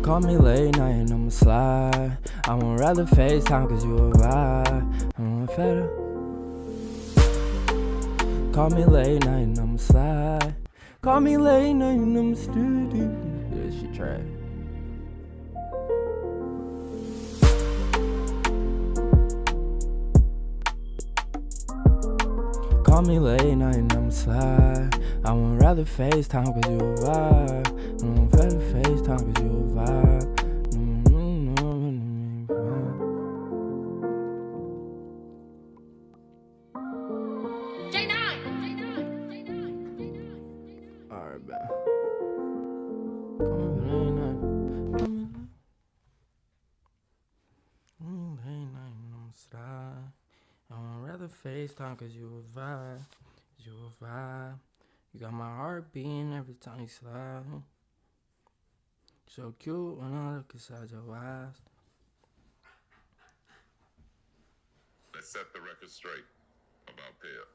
Call me late night and I'ma slide. I won't rather FaceTime cause you a vibe. I'm fed up. Call me late night and I'ma slide. Call me late night and I'ma studio. Yeah, she tried. Call me late night and I'ma slide. I won't rather FaceTime cause you a vibe. I won't rather FaceTime cause you a vibe. Alright, man. Call me late night. Call me late night and I'ma slide. I won't rather FaceTime cause you a vibe. You a vibe. You got my heart beating every time you slide. So cute when I look inside your eyes. Let's set the record straight about Pill.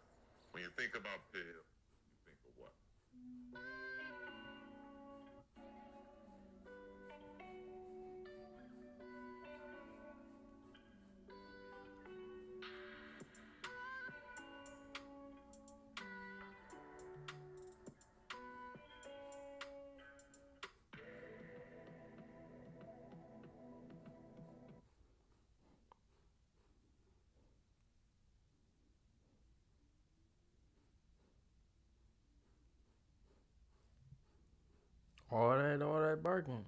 When you think about Pill, you think of what? All that barking.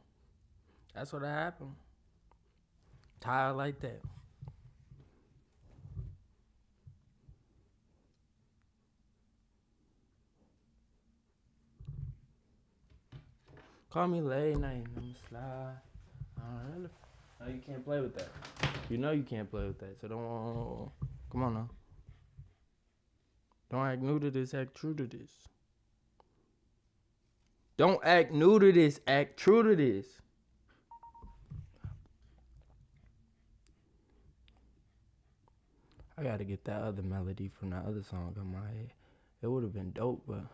That's what happened. Tired like that. Call me late night and I'ma slide. No, you can't play with that. You know you can't play with that, so don't. Come on now. Don't act new to this, act true to this. Don't act new to this, act true to this. I gotta get that other melody from that other song in my head. It would have been dope, but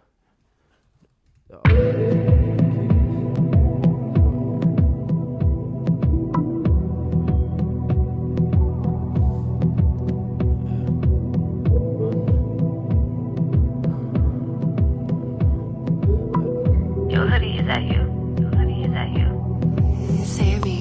Yo, hoodie, is that you? Yo, hoodie, is that you? Sammy.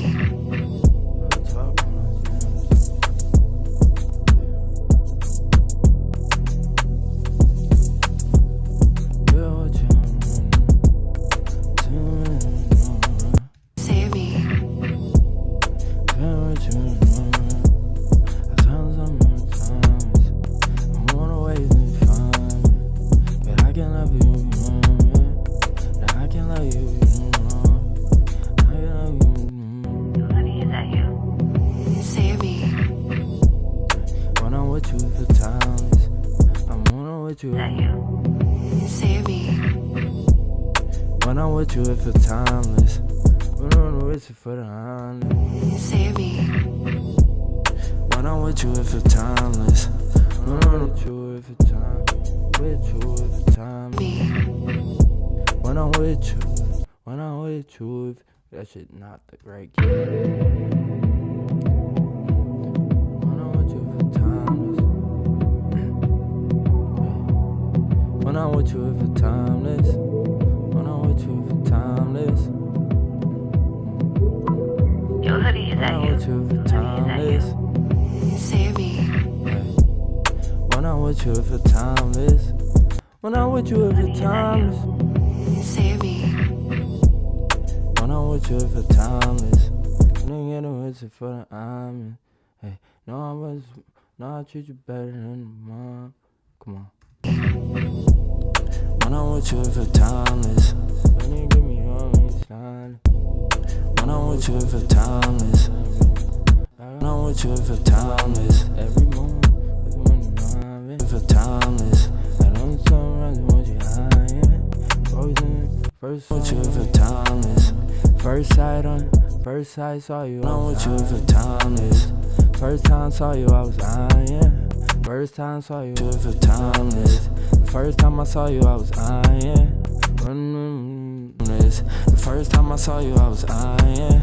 When I'm with you, it feels timeless. When I'm with you for the honest. Sammy. When I'm with you, it feels timeless. When I'm with you, it feels timeless. With you, it feels timeless. When I'm with you, that shit not the right key. When I'm with you, it feels timeless. When I'm with you, it feels timeless. When I'm with you, it feels timeless. Yo, hoodie, is that you? When I'm with you, it feels timeless. Sammy. When I'm with you, it feels timeless. When I'm with you, it feels timeless. Sammy. When I'm with you, it feels timeless. Nigga, the words for the I'm. Hey, no, I treat you better than mom. Come on. When I'm with you, it feel timeless. When you give me all these signs. When I'm with you, it feel timeless. When I'm with you, it feel timeless. Every moment, it feel timeless. I don't sunrise when you high, yeah. First with you, it feel timeless. First sight saw you. When I'm with you, it feel timeless. First time saw you, I was eyeing, yeah. First time saw you, it feel timeless. First time I saw you, I was eyeing. The first time I saw you, I was eyeing.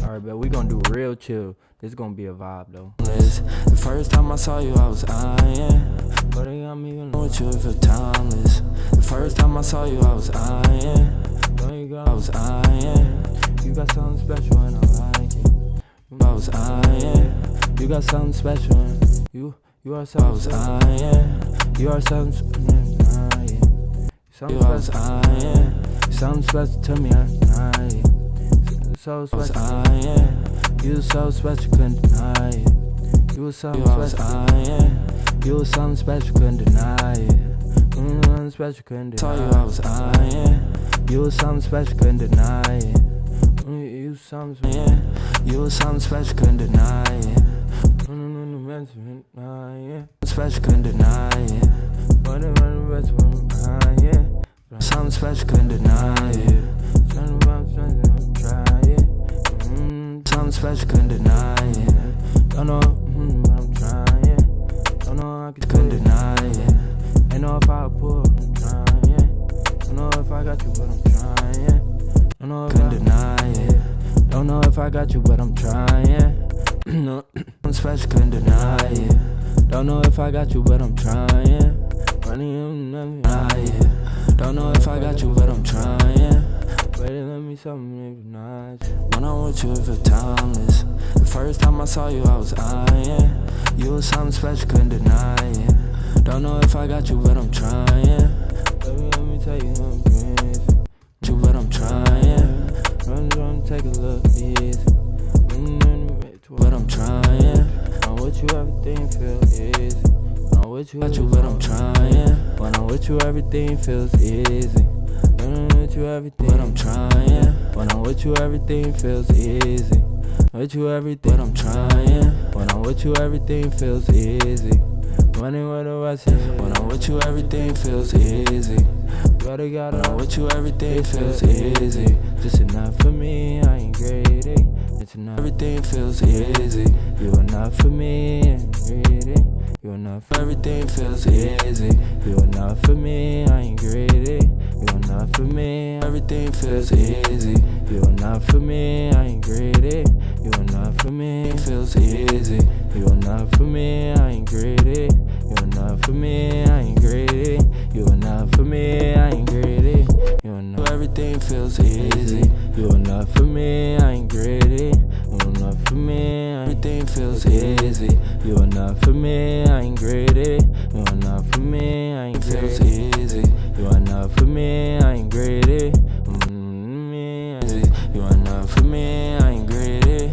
Alright, but we gonna do real chill. This gonna be a vibe though. The first time I saw you, I was eyeing. But it got me with you, it feel timeless. The first time I saw you, I was eyeing. I was eyeing. You got something special and I like it. I was eyeing. You got something special and you are something. I was eyeing. You are something special. Something special. Something special to me. So special. You was so special, couldn't deny it. You was something special. You was something special, couldn't deny it. Something special, couldn't deny it. Saw you, I was eyeing. You was something special, couldn't deny it. You was something special. You was something special, couldn't deny it. Special, couldn't deny it. Something special, couldn't deny it. Something special, couldn't deny it. Don't know, but I'm trying. Don't know I couldn't deny it. Ain't know if I pull, I'm trying. Don't know if I got you, but I'm trying. Don't know if I couldn't deny it. Don't know if I got you, but I'm trying. No, I'm special, couldn't deny it. Don't know if I got you, but I'm trying. Running, don't know if I got you, but I'm trying. Baby, let me something nice. When I'm with you, it feel timeless. The first time I saw you, I was eyeing. You was something special, couldn't deny it. Don't know if I got you, but I'm trying. Baby, let me tell you something crazy. You, but I'm trying. Run, take a look easy. But I'm trying. I'm with you, everything feels easy. I'm with you, but I'm trying. When I'm with you, everything feels easy. When I'm with you, everything, but I'm trying. When I'm with you, everything feels easy. With you, everything, but I'm trying. When I'm with you, everything feels easy. Running where the rest is. When I'm with you, everything feels easy. When I'm with you, everything feels easy. Just enough for me, I ain't greedy. It's enough, everything feels easy. You enough for me, I ain't greedy. You enough, everything feels easy. You enough for me, I ain't greedy. You enough for me, everything feels easy. You enough for me, I ain't greedy. You enough for me, it feels easy. You enough for me, I ain't greedy. You enough for me, I ain't greedy. You enough for me, I ain't greedy. You enough, everything feels easy. You enough for me, I ain't greedy. You enough for me, everything feels easy. You enough for me, I ain't greedy. You enough for me, I ain't feels easy. You enough for me, I ain't greedy. You enough for me, I ain't greedy.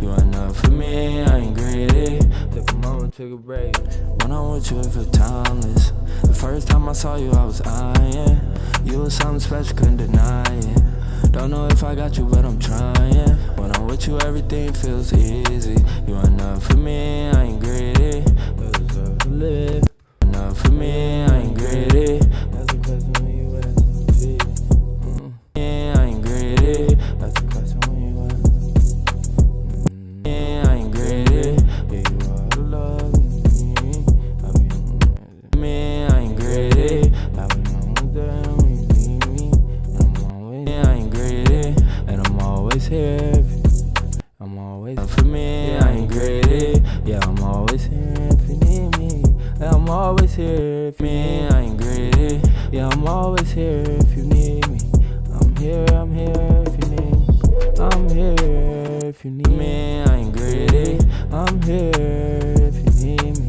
You enough for me, I ain't greedy. Take a moment, take a break. When I'm with you, it feel timeless. The first time I saw you, I was eyeing. You was something special, couldn't deny it. Don't know if I got you, but I'm trying. When I'm with you, everything feels easy. You enough for me, I ain't greedy. Enough for me, I ain't greedy. That's a question when you ask me. I ain't greedy. That's a question when you ask me. I ain't greedy. Yeah, you are the love me. I ain't greedy. I be almost there when you need me. And I'm always, I ain't greedy. And I'm always here. I'm always for me. I ain't greedy. Yeah, I'm always here if you need me. I'm always here if me, I ain't greedy. Yeah, I'm always here if you need me. I'm here if you need me. I'm here if you need me, I ain't greedy. I'm here if you need me.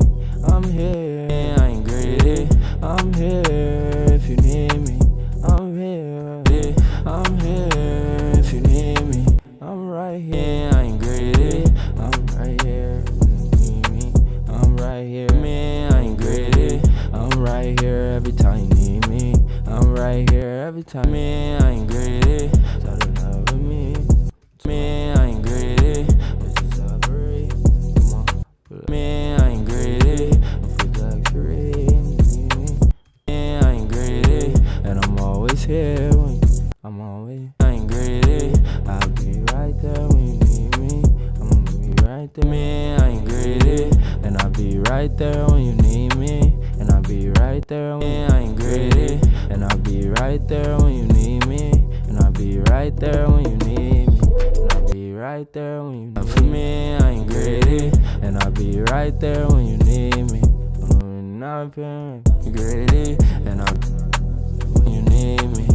I'm here, I ain't greedy. I'm here if you need me. I'm here if you need me. I'm right here, I ain't greedy. I'm right here if you need me. I'm right here, me, I ain't greedy. I'm right here every time you need me. right here every time. Me, I ain't greedy. Start in love with me. Me, I ain't greedy. Mr. Sabri. Come on. Me, I ain't greedy. I'm for luxury. Me, I ain't greedy. And I'm always here when I'm always. I ain't greedy. I'll be right there when you need me. I'm gonna be right there. Me, I ain't greedy. And I'll be right there when you need me. And I'll be right there when I ain't greedy. And I'll be right there when you need me. And I'll be right there when you need me. And I'll be right there when you need me. For me, I ain't greedy. And I'll be right there when you need me. When I'm feeling greedy. And I'll when you need me.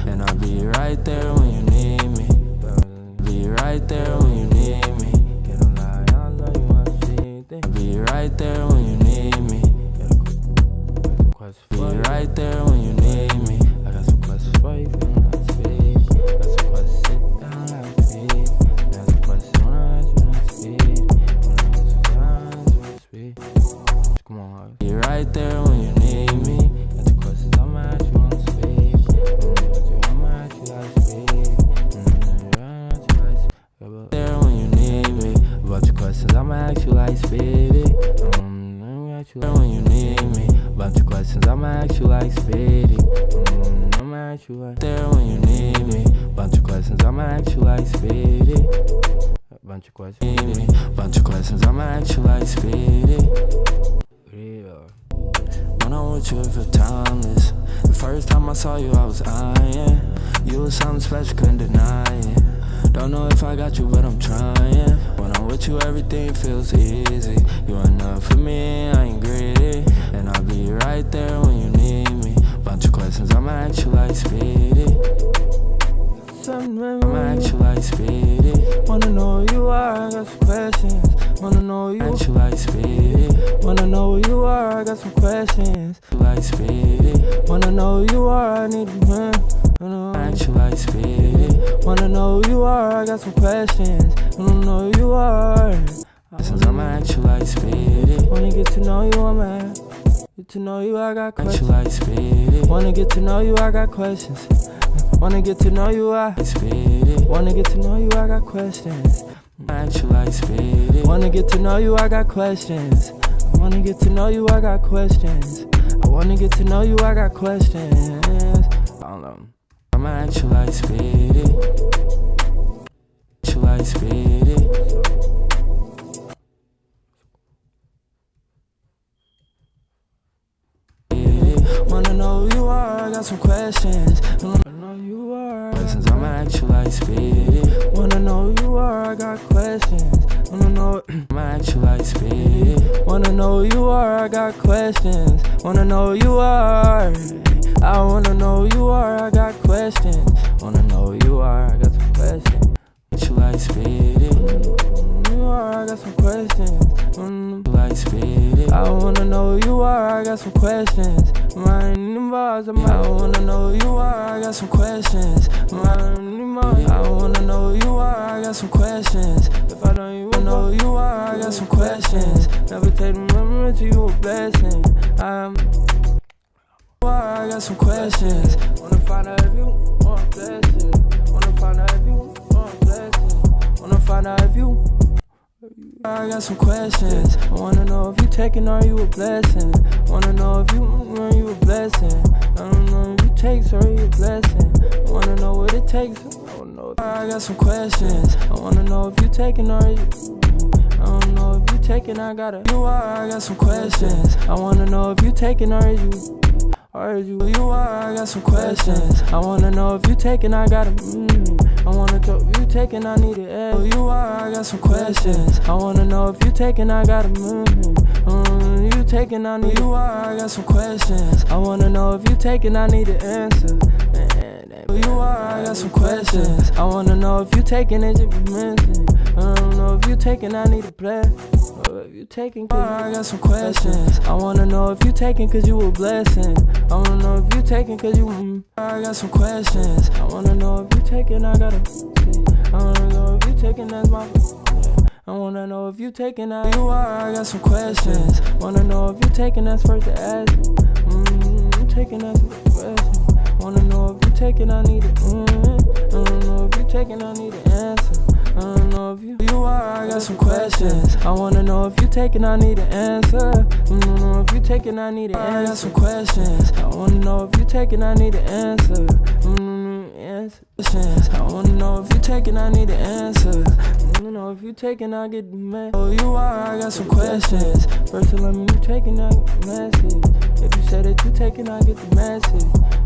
And I'll be right there when you need me. Be right there when you need me. Can't lie, I know you want to see. Be right there when you need me. Be right there when you need me. I got some questions for you, feeling like speed. Got some questions, sit down like speed. Got some questions, wanna ask you like speed. Wanna ask you like speed. Come on, be right there when you need me. Got some questions, I'ma ask you on speed. I'ma ask you like speed. There when you need me. About your questions, I'ma ask you like speedy. When you need me. Bunch of questions, I'ma ask you like speedy. I'ma ask you like there when you need me. Bunch of questions, I'ma ask you like speedy. Bunch of questions, bunch of questions, I'ma ask you like speedy. When I'm with you, it feel timeless. The first time I saw you, I was eyeing. You was something special, couldn't deny it. Don't know if I got you, but I'm trying. When I'm with you, everything feels easy. You enough for me, I ain't greedy. And I'll be right there when you need me. Bunch of questions, I'ma ask you like speedy. I'ma ask you like speedy. Wanna know who you are, I got some questions. Wanna know who you ask you like speedy. Wanna know who you are, I got some questions. Like speedy. Wanna know who you are, I need a man. Ask you like speedy. Wanna know who you are, I got some questions. Wanna know who you are. Since I'ma ask you like speedy. Wanna get to know you, I'm at. Get to know you, I got questions. Ask you like speedy. Wanna get to know you, I got questions. Wanna get to know you, I speedy. Wanna get to know you, I got questions. Ask you like speedy. Wanna get to know you, I got questions. I wanna get to know you, I got questions. I wanna get to know you, I got questions. I don't know. I'ma ask you like speedy. Ask you like speedy. Wanna know who you are, I got some questions. Wanna know who you are. Questions, I'ma ask you like speedy. Wanna know who you are, I got questions. Wanna know, I'ma ask you like speedy. Wanna know who you are, I got questions. Wanna know who you are. I wanna know who you are, I got questions. Wanna know who you are, I got some questions. Ask you like speedy. You are, I got some questions. Like speedy. I wanna know who you are, I got some questions. I wanna know who you are, I got some questions. I wanna know who you are, I got some questions. If I don't even know who you are, I got some questions. Never take the memory to you a blessing. I got some questions. Wanna find out if you want blessing. Wanna find out if you want blessing. Wanna find out if you. I got some questions. I wanna know if you taking or you a blessing. Wanna know if you are you a blessing. I don't know if you takes or you a blessing. I wanna know what it takes. I don't know. I got some questions. I wanna know if you taking or you. I don't know if you taking. I gotta. You are. I got some questions. I wanna know if you taking or you. Or you are, I got some questions. I wanna know if you taking, I gotta I wanna know if you taking, I need it. You are, I got some questions. I wanna know if you taking, I gotta you taking, I need you are, I got some questions. I wanna know if you taking, I need an answer. You are, I got some questions. I wanna know if you taking it, you be missing. I don't know if you taking, I need a plan. If you taking, I got some questions. I wanna know if you taking, cause you a blessing. I wanna know if you taking, cause you I got some questions. I wanna know if you taking, I gotta I wanna know if you taking, that's my I wanna know if you taking, you are, I got some questions. Wanna know if you taking, that's first to ask. taking, that's a question. Wanna know if you taking, I need it. I don't know if you taking, I need an answer. I don't know if you are, I got some questions. I wanna know if you taking, I need an answer. I don't know if you taking, I need an answer. I got some questions. I wanna know if you taking, I need an answer. I wanna know if you taking, I need an answer. I wanna know if you taking, I get the message. Oh, you are, I got some questions. First tell me you taking, I get the message. If you said that you taking, I get the message.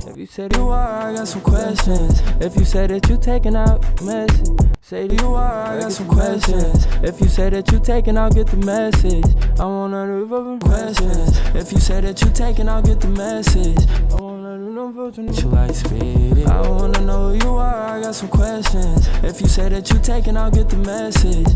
If you said you are, I got some questions. If you said that you taking, out the message. Say that you are, I got some questions. If you say that you taking, I'll get the message. I wanna know questions. If you say that you taking, I'll get the message. I wanna know that you like speed. I wanna know who you are, I got some questions. If you say that you taking, I'll get the message.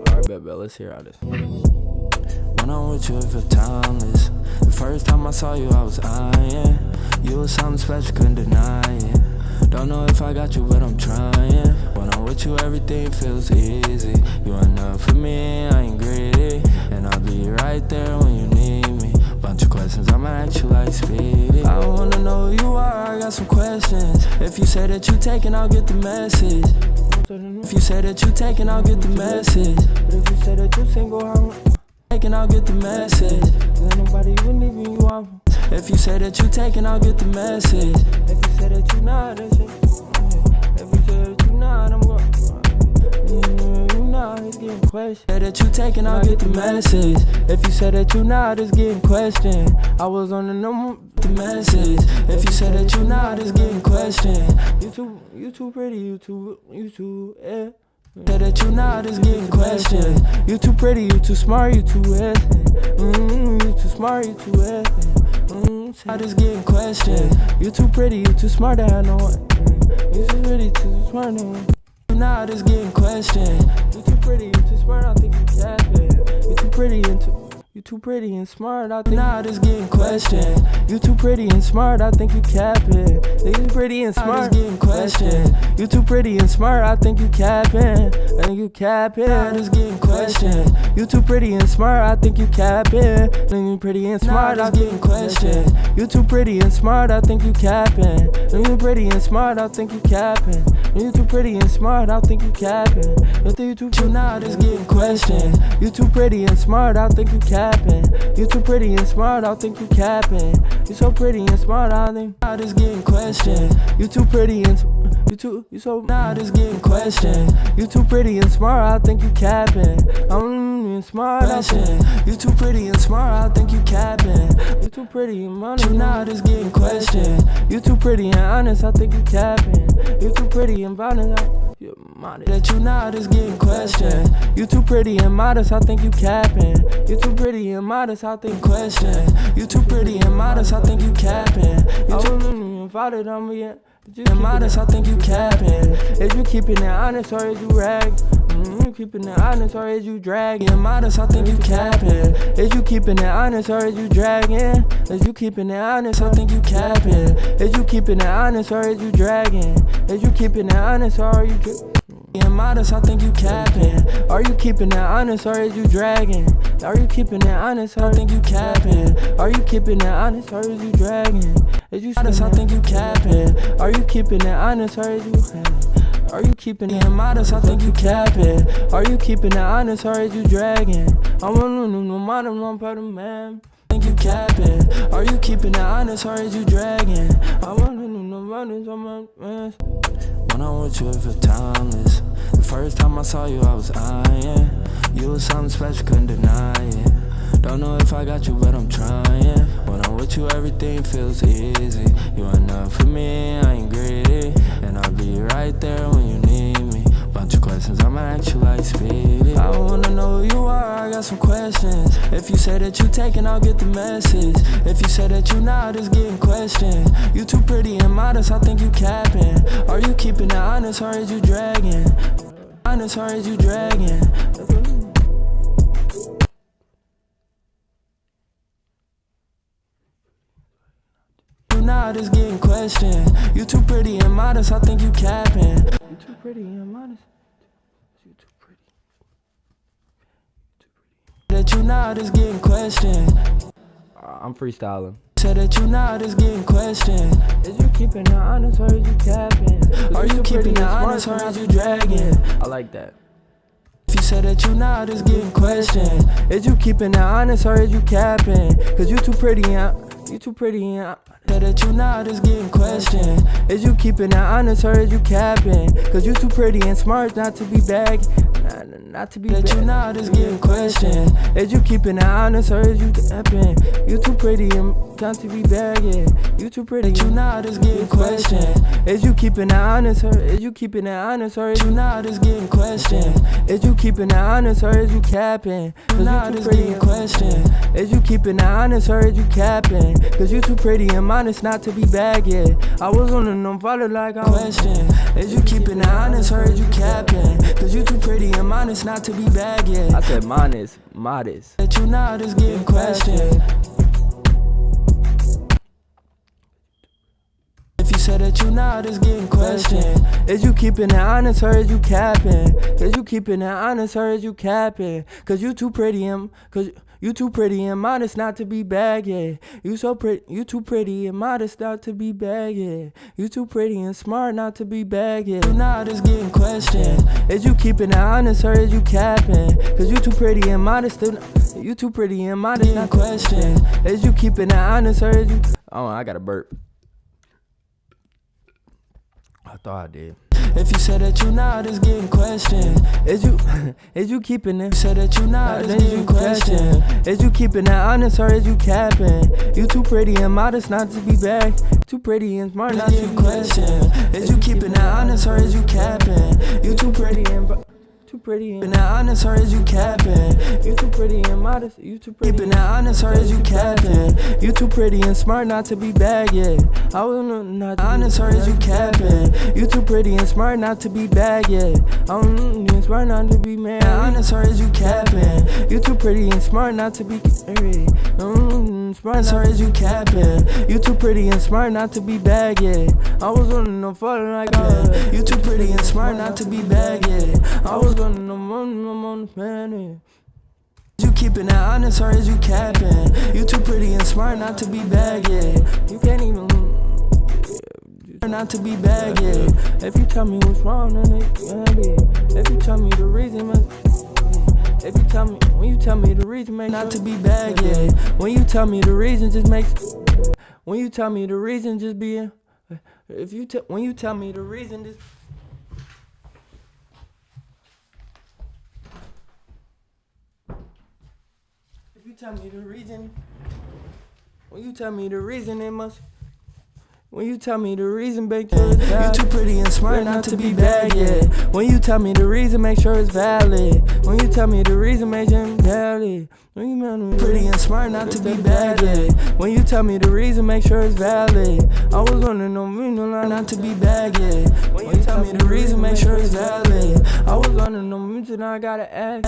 Alright, bet, let's hear all this. When I'm with you, it feel timeless. The first time I saw you, I was eyeing. You was something special, couldn't deny it. Don't know if I got you, but I'm trying. When I'm with you, everything feels easy. You are enough for me, I ain't greedy. And I'll be right there when you need me. Bunch of questions, I'ma ask you like Speedy. I wanna know who you are, I got some questions. If you say that you taking, I'll get the message. If you say that you taking, I'll get the message. But if you say that you single, I'll get the message. Cause ain't nobody even leaving you off. If you say that you taking, I'll get the message. If you say that you not, that's it. If you say that you not, I'm going. You not, it's getting questioned. Say that you taking, I'll get the message. If you say that you not, it's getting questioned. I was on the number, the message. If you say that you not, it's getting questioned. You too pretty, you too, yeah. Say that you not, is getting questioned. You too pretty, you too smart, you too effing. You too smart, you too effing. Say that is getting questioned. You too pretty, you too smart, I know it. You too pretty, too smart, no. You not, is getting questioned. You too pretty, you too smart, I think you capping. You too pretty you too pretty and smart, I think not is getting questioned. You too pretty and smart, I think you capping. You too pretty and smart, is getting questioned. You too pretty and smart, I think you capping. I think you capping, not is getting questioned. You too pretty and smart, I think you capping. I think you pretty and smart, I getting questioned. You too pretty and smart, I think you capping. You pretty and smart, I think you capping. You too pretty and smart, I think you capping. You too not is getting questioned. You too pretty and smart, I think you capping. You too pretty and smart, I think you capping. You so pretty and smart, I think not is getting questioned. You too pretty and you so not is getting questioned. You too pretty and smart, I think you capping. I'm smart, you too pretty and smart, I think you capping. You too pretty and money, you not is getting questioned. You too pretty and honest, I think you capping. You too pretty and honest, that you not is getting questioned. You too pretty and modest, I think you capping. You too pretty and modest, I think question. You too pretty and modest, I think you capping. You too invited on me yet. And modest, I think you capping. Is you keeping it honest or is you ragging? You keeping it honest or is you dragging? Modest, I think you capping. Is you keeping it honest or is you dragging? Is you keeping it honest, I think you capping. Is you keeping it honest or is you dragging? Is you keeping it honest or are you being modest, I think you capping. Are you keeping it honest or is you dragging? Are you keeping it honest, I think you capping. Are you keeping it honest or is you dragging? Is you honest, I think you capping. Are you keeping it honest or is you are you keeping it modest, I think you capping. Are you keeping it honest or is you dragging? I wanna know no modern one part of man. Think you capping. Are you keeping it honest or is you dragging? I wanna know no modern on my man. When I'm with you, it feel timeless. The first time I saw you, I was eyeing. You was something special, couldn't deny it. Don't know if I got you, but I'm trying. When I'm with you, everything feels easy. You are enough for me, I ain't greedy. And I'll be right there when you need me. Bunch of questions, I'ma ask you like Speedy. I wanna know who you are, I got some questions. If you say that you taking, I'll get the message. If you say that you not, it's getting questioned. You too pretty and modest, I think you capping. Are you keeping it honest or is you dragging? Honest or is you dragging? Not is getting questioned. You too pretty and modest, I think you capping. You too pretty and modest. not is getting questioned. I'm freestyling. Said that you not is getting questioned. Is you keeping it honest or is you capping? Are you keeping it honest or is you dragging? I like that. If you said that you not is getting questioned. Is you keeping it honest or is you capping? Cause you too pretty and you too pretty and said that you not is getting questioned. Is you keeping it honest or is you capping? Cause you too pretty and smart not to be bagged. Not to be that you not is getting questioned. Is you keeping it honest or is you capping? You too pretty and not to be bagging. You too pretty that you not is getting questioned. Is you keeping it honest or is you keeping it honest or is you not is getting questioned? Is you keeping it honest or is you capping? Cause you too pretty and questioned. Is you keeping it honest or is you capping? Cause you too pretty and honest not to be bagging. I was on them follow like I'm question. Is you keeping it honest or is you capping? Cause you too pretty and honest not to be bagging. I said modest. That you not is getting questioned. If you said that you not is getting questioned. Is you keeping it honest or is you capping? Is you keeping it honest or is you capping? Cause you too pretty and modest not to be bagging. You too pretty and modest not to be bagging. You too pretty and smart not to be bagging. You not is getting questioned. Is you keeping it honest or is you capping? Cause you too pretty and modest you too pretty and modest not questioned. Is you keeping it honest or is you oh I got a burp. I thought I did. If you said that you not is getting questioned. Is you keeping it? Said that you not is getting questioned. Is you keeping it honest or is you capping? You too pretty and modest not to be back. Too pretty and smart not to be questioned. Is you keeping it honest or is you capping? You too pretty and honest or is you capping? You too pretty and modest. You too pretty and honest or is you capping? You too pretty and smart not to be bagging. I was not honest or is you capping? You too pretty and smart not to be bagging. I'm smart not to be mad. Honest or is you capping? You too pretty and smart not to be married. Smart or is you capping? You too pretty and smart not to be bagging. I was on the phone like you too pretty and smart not to be bagging. I was on the planet. You keeping it honest or is you capping? You too pretty and smart not to be bagging. You can't even not to be bagging. If you tell me what's wrong, then if you tell me the reason, when you tell me the reason, make not to be bagging. When you tell me the reason, just make. When you tell me the reason, just be. When you tell me the reason, just. If you tell me the reason, when you tell me the reason, it must. When you tell me the reason, make sure it's valid. You too pretty and smart not to be bagging. When you tell me the reason, make sure it's valid. When you tell me the reason, make sure it's valid. When you tell me pretty and smart not to be bagging. When you tell me the reason, make sure it's valid. I was on the no not to be bagging. When you tell me the reason, make sure it's valid. I was on the no music, now I gotta act.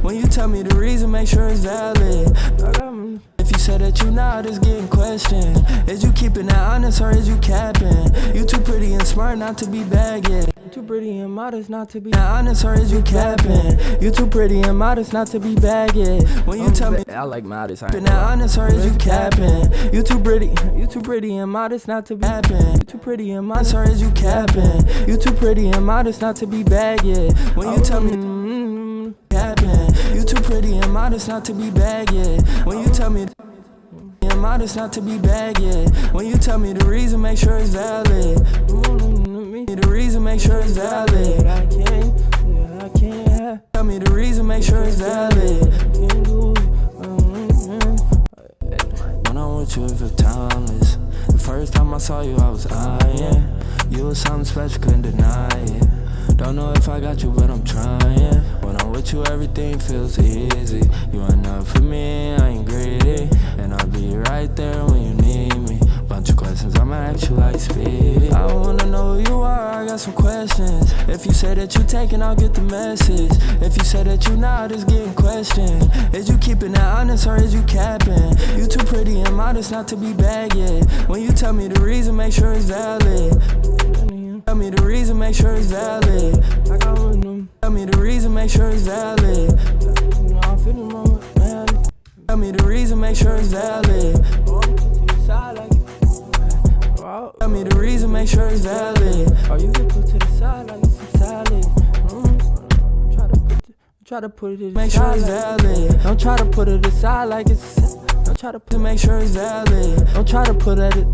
When you tell me the reason, make sure it's valid. If you said that you not is getting questioned. Is you keeping it honest or is you capping? You too pretty and smart not to be bagging. You too pretty and modest not to be honest or is you capping? You too pretty and modest not to be bagging. When you tell me I like modest, I ain't honest or is you capping? You too pretty and modest not to be capping. You too pretty and modest or is you capping? You too pretty and modest not to be bagging. When you tell me capping, you too pretty and modest not to be bagging. When you tell me and modest not to be bagging. When you tell me the reason, make sure it's valid. The reason, make sure it's valid. I can't. Tell me the reason, make sure it's valid. When I'm with you, it feel timeless. The first time I saw you, I was eyeing. You was something special, couldn't deny it. Don't know if I got you, but I'm trying. When I'm with you, everything feels easy. You enough for me, I ain't greedy. And I'll be right there when you need me. Bunch of questions, I'ma ask you like Speedy. I wanna know who you are, I got some questions. If you say that you taking, I'll get the message. If you say that you not, it's getting questioned. Is you keeping it honest or is you capping? You too pretty and modest not to be bagging. When you tell me the reason, make sure it's valid. Tell me the reason, make sure it's valid. I got one of them. Tell me the reason, make sure it's valid. I'm feeling Tell me the reason, make sure it's valid. Oh, I'ma put to the side like it. Tell me the reason, make sure it's valid. Or you can put to the side like it's some salad. Try to put it make sure it's valid. Don't try to put it aside like it's. Don't try to put make sure it's valid. Don't try to put it.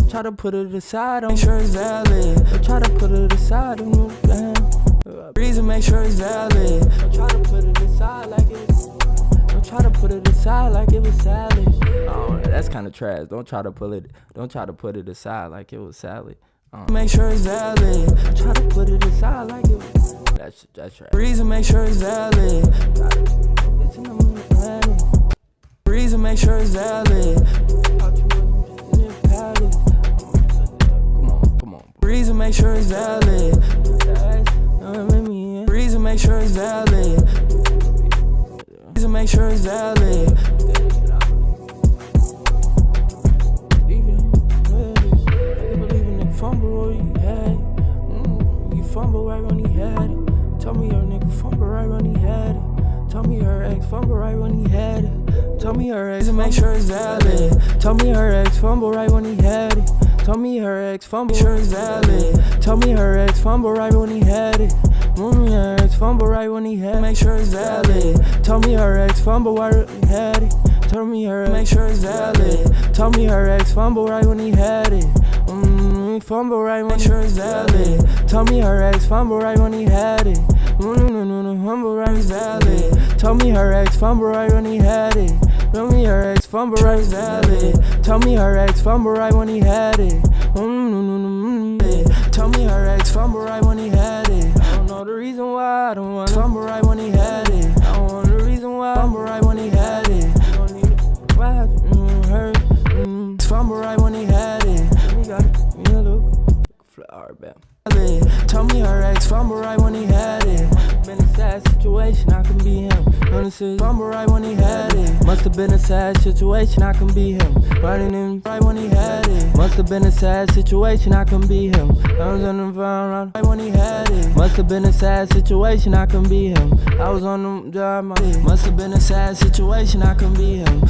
Try to put it aside. Make sure it's valid. Don't try to put it aside. Reason, make sure it's valid. Don't try to put it aside like it's. Don't try to put it aside like it was salad. Oh, that's kind of trash. Don't try to put it aside like it was salad. Make sure it's valid. Don't try to put it aside like it was. That's trash. Reason, make sure it's valid. Reason, make sure it's valid. Come on. Reason, make sure it's valid. Reason, make sure it's valid. Reason, make sure it's valid. Fumble, you had it. You fumble right when he had it. Tell me your nigga fumble right when he had it. Tell me her ex fumble right when he had it. Tell me her ex make sure it's valid. Tell me her ex fumble right when he had it. Tell me her ex fumble sure it's valid. Tell me her ex fumble right when he had it. Tell me her ex fumble right when he had it. Make sure it's valid. Tell me her ex fumble right when he had it. Tell me her make sure it's valid. Tell me her ex fumble right when he had it. Fumble right, make sure it's valid. Tell me her ex fumble right when he had it. Fumble right is valid. Tell me her ex fumble right when he had it. Tell me her ex fumble right is valid. Tell me her ex fumble right when he had it. Tell me her ex fumble right when he had it. I don't know the reason why I don't want fumble right when he had it. I don't know the reason why fumble right when he had it. I don't need it. Why hurt? Fumble right when he had it. We got it. Flower bam. Tell me her ex fumble right when he had it. Been a sad situation, I can be him. Honestly, fumble right when he had it. Must have been a sad situation, I can be him. Riding in right when he had it. Must have been a sad situation, I can be him. I was on the phone right when he had it. Must have been a sad situation, I can be him. I was on the job, must have been a sad situation, I can be him.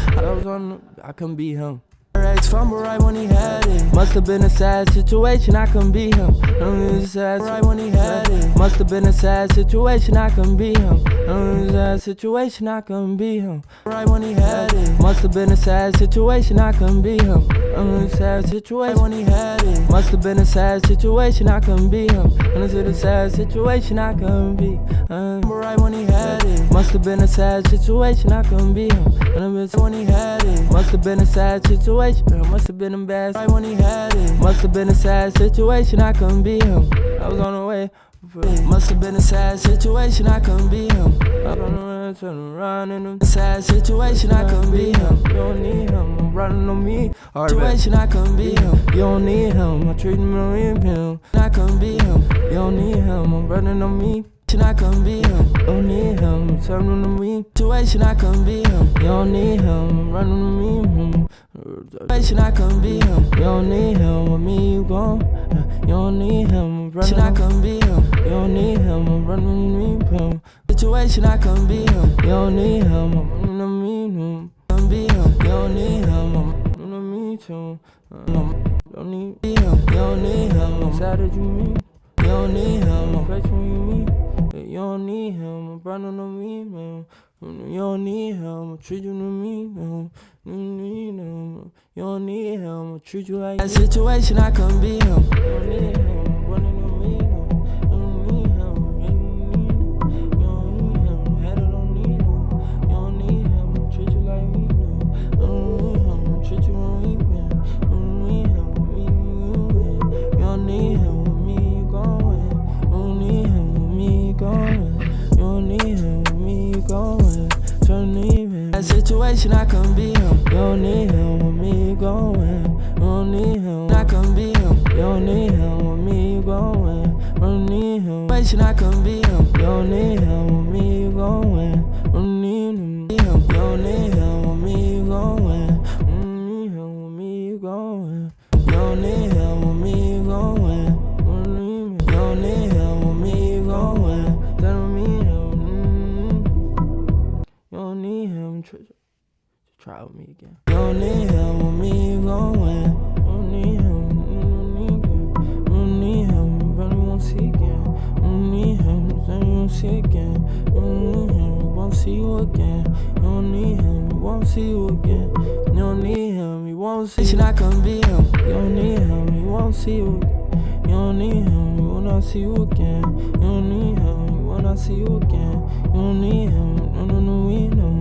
I can be him. Her ex fumble right when he had it. Must have been a sad situation, I can be him. Sad right when he had it. Must have been a sad situation, I can be him. Sad situation, I can be him. Right when he had it. Must have been a sad situation, I can be him. Sad situation when he had it. Must have been a sad situation, I can be him. A sad situation, I can be. Right when he had it. Must have been a sad situation, I can be him. When he had it. Must have been a sad situation. Must have been embarrassed right when he had it. Must have been a sad situation, I couldn't be him. I was on the way. Must have been a sad situation, I couldn't be him. I was on the way, turning around in a sad situation, I couldn't be him. You don't need him, I'm running on me. Situation, I couldn't be him. You don't need him, I'm treating him him. I couldn't be him. You don't need him, I'm running on me. I couldn't be him. You don't need him, I'm turning on me. Situation, I couldn't be him. You don't need him, I'm running on me. Situation, I couldn't be him. You don't need him, with me you gone. You don't need him, I'm running. I couldn't be him. You don't need him, I'm running on me. Situation, I couldn't be him. You don't need him, I'm running on me. Couldn't be him. You don't need him, I'm running on me too. Don't need him. You don't need him, I'm sad that you mean. You don't need him, I'm crazy when you mean. You don't need him, I'm running on me, man. You don't need him, I'll treat you to me, man. You don't need him, you don't need him, I'll treat you like that situation, I couldn't be him. You don't need him, I'm running on me, man. You don't need him, you don't need him, head don't need him. You don't need him, I'll treat you like me, man. You don't need him, I'll treat you like me, man. You don't need him, with me, you don't need him, with me, you going. You don't need him, with me, you going. You don't need him, with me, you going. Turn even. That situation, I couldn't be him. You don't need him, with me, you going. You don't need him, I couldn't be him. You don't need him, with me, you going. You don't need him. Situation, I couldn't be him. You don't need him, with me, you going. You don't need him. You don't need him, with me, you going. You don't need him, with me, you going. You don't need him, with me, you going. You don't need him, with me, you going. Tell me him. You don't need him. Try with me again. You don't need him with me, you gon' win. You don't need him, you don't need him, you probably won't see again. You don't need him, then you won't see again. You don't need him, you won't see you again. You don't need him, you won't see you again. You don't need him, you won't see. Should I come be him? You don't need him, you won't see you again. You don't need him, you will not see you again. You don't need him, you will not see you again. You don't need him, no, we know.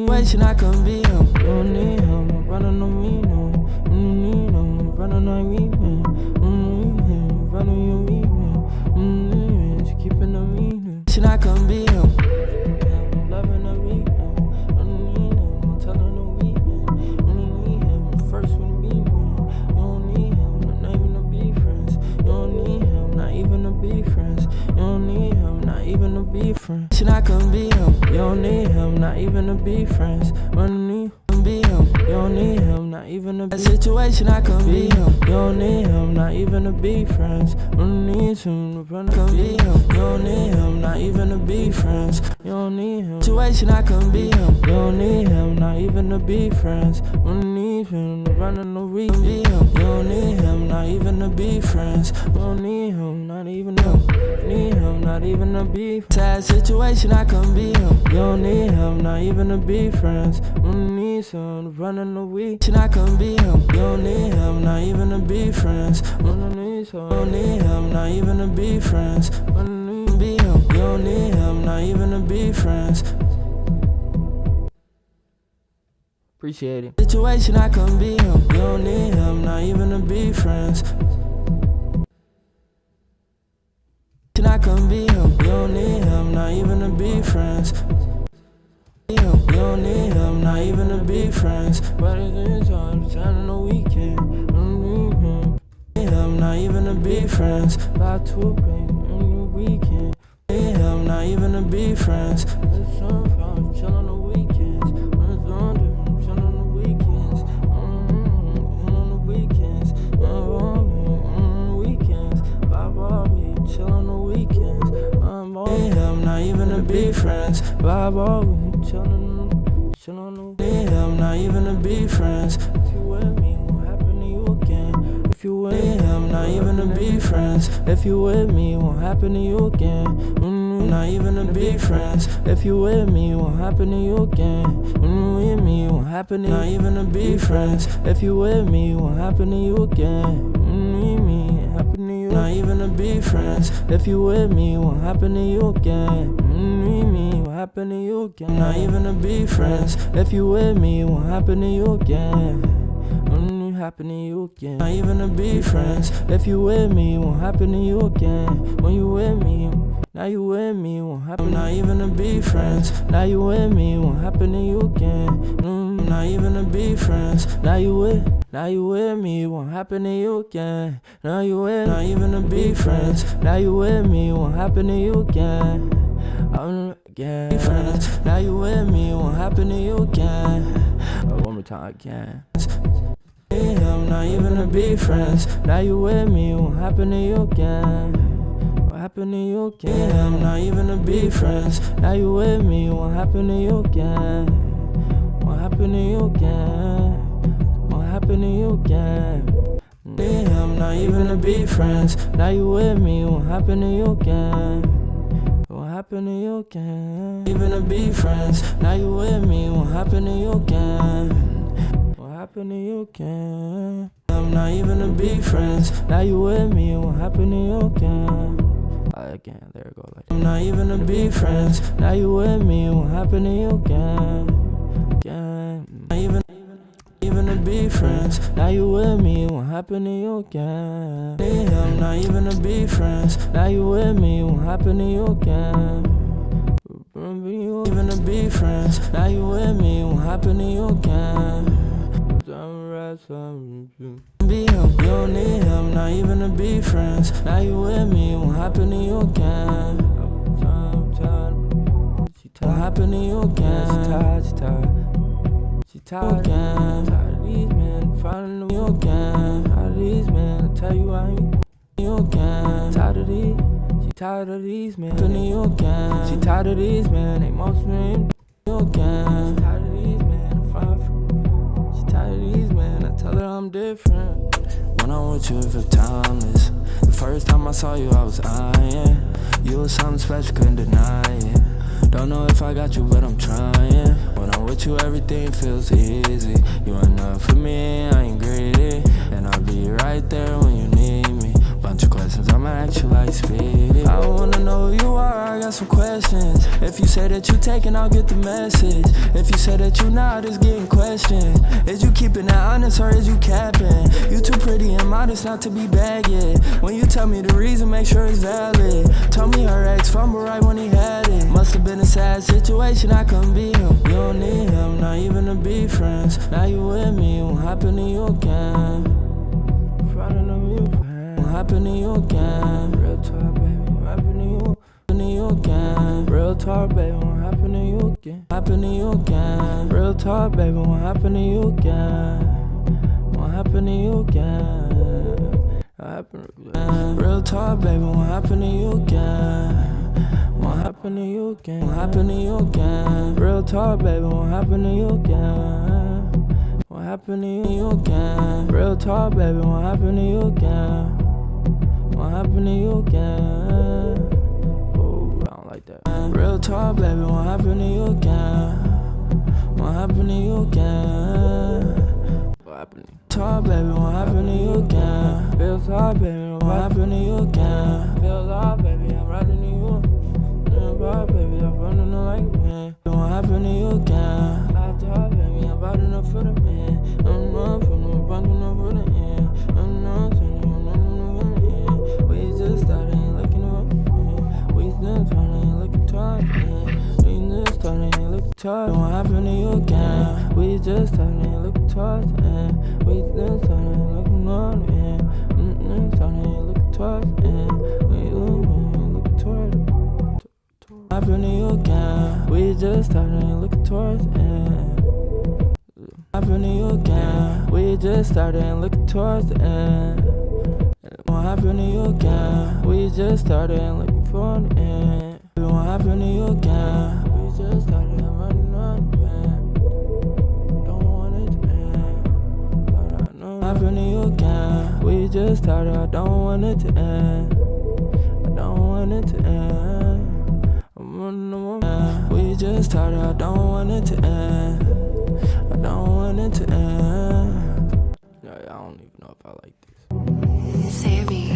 Why should I come be him? You don't need him, brother, no, we know. You don't need him, brother, no, we know. You don't need him, brother, you we know. You don't need him, she keeping the meaning. Should I come be him? I'm loving the weekend. You don't need him, I'm telling the weekend. You don't need him, first when we win. You don't need him, not even to be friends. You don't need him, not even to be friends. You don't need him, not even to be friends. Should I come be him? You don't need him, not even to be friends. When you be him, you don't need him, not even to be. That situation I can be him. You don't need him, not even to be friends. When you need him, come be him. You don't need him, not even to be friends. You don't need him. Situation I can be him. You don't need him, not even to be friends. When you need him, running the week, be him. You don't need him, not even to be friends. You don't need him, not even him. Need him, not even to be. Sad situation I can be him. You don't need him, not even to be friends. When you need some running the week, I can be him. You don't need him, not even to be friends. When I need some, you don't need him, not even to be friends. When I need be him, you don't need him, not even to be friends. Appreciate it. Situation I can be him. You don't need him, not even to be friends. I can be him. You don't need him, not even to be friends. You don't need him, not even to be friends. But it's on the weekend. You don't need him, not even to be friends. About to a break on the weekend. You need him, not even to be friends. It's on chill on the weekends. It's on chill on the weekends. On the weekends. On the weekends. Bye, chill on the weekends. Need him, not even to be friends. Bye, chill on the need him, not even to be friends. If you with me, won't happen to you again. If you with him, not even to be friends. If you with me, won't happen to you again. Not even to be friends. If you with me, won't happen to you again. With me, won't happen to. Not even to be friends. If you with me, won't happen to you again. With me, happen to you. Not even to be friends. If you with me, won't happen to you again. With me, won't happen to you again. Not even to be friends. If you with me, won't happen to you again. Happen to you again. Not even to be friends. If you with me, won't happen to you again. When you with me, now you with me, won't happen. Not even to be friends. Now you with me, won't happen to you again. Not even to be friends. Now you with me, won't happen to you again. Now you with, not even to be friends. Now you with me, won't happen to you again. I'm again friends. Now you with me, won't happen to you again. One more time again. Him, not even to be friends. Now you with me, won't happen to you again. What happened to you again? Him, not even to be friends. Now you with me, won't happen to you again. What happened to you again? What happened to you again? Him, not even to be friends. Now you with me, won't happen to you again. What happened to you again? Even to be friends. Now you with me, won't happen to you again. Happen to you again. I'm not even to be friends. Now you with me, it won't happen to you again. Again, there we go. Like I'm not even to be friends. Now you with me, it won't happen to you again. Again. Not even to be friends. Now you with me, it won't happen to you again. I'm not even to be friends. Now you with me, it won't happen to you again. Even to be friends. Now you with me, it won't happen to you again. Be him, you don't need him, not even to be friends. Now you with me, it won't happen to you again. Won't happen to you again. She tired again. Tired of these men finding you again. Tired of these men, I tell you I ain't you again. Tired of these, she tired of these men. Happen to you again. She tired of these men, they most men you again. Tired of these men, I'm different. When I'm with you, it feel timeless. The first time I saw you, I was eyeing. You was something special, couldn't deny it. Don't know if I got you, but I'm trying. When I'm with you, everything feels easy. You enough for me, I ain't greedy. And I'll be right there when you need me. Bunch of questions, I'ma ask you like Speedy. I wanna know who you are, I got some questions. If you say that you taking, I'll get the message. If you say that you not, it's getting questioned. Is you keeping that honest or is you capping? You too pretty and modest not to be bagged. When you tell me the reason, make sure it's valid. Told me her ex fumbled right when he had it. Must've been a sad situation, I couldn't be him. You don't need him, not even to be friends. Now you with me, won't happen to you again. Won't happen to you again. Real talk, baby, won't happen to you again. Real talk, baby, won't happen to you again. Happen to you again. Real talk, baby, won't happen to you again. Won't happen to you again. Real talk, baby, won't happen to you again. Won't happen to you again. Won't happen to you again. Real talk, baby, won't happen to you again. Won't happen to you again. Real talk, baby, won't happen to you again. Won't happen to you again. Oh, I don't like that. Real talk, baby, won't happen to you again. Won't happen to you again. What happened to you? Talk, baby, won't happen to you again. Feel talk, baby, won't happen to you again. Feel talk, baby, I'm riding to you. Baby, I'm running like a man. Won't happen to you again. I talk, baby, I'm about enough for the man. I'm not for the bunch enough for the end. I'm not turning, I'm not enough for the end. We just started looking up, man. We still turning, looking tough, man. We just started looking tough. Won't happen to you again. We just started looking tough, man. We still started looking up, man. Started looking tough, man. We looking tough. Happen to you again. We just started looking towards the end. Happen to you again. We just started looking towards the end. Won't happen to you again. We just started looking for the end. It won't happen to you again. We just started running on the end. Don't want it to end. But I know it happen to you again. We just started. I don't want it to end. I don't want it to end. We just started, I don't want it to end. I don't want it to end. Yeah, I don't even know if I like this. Sammy.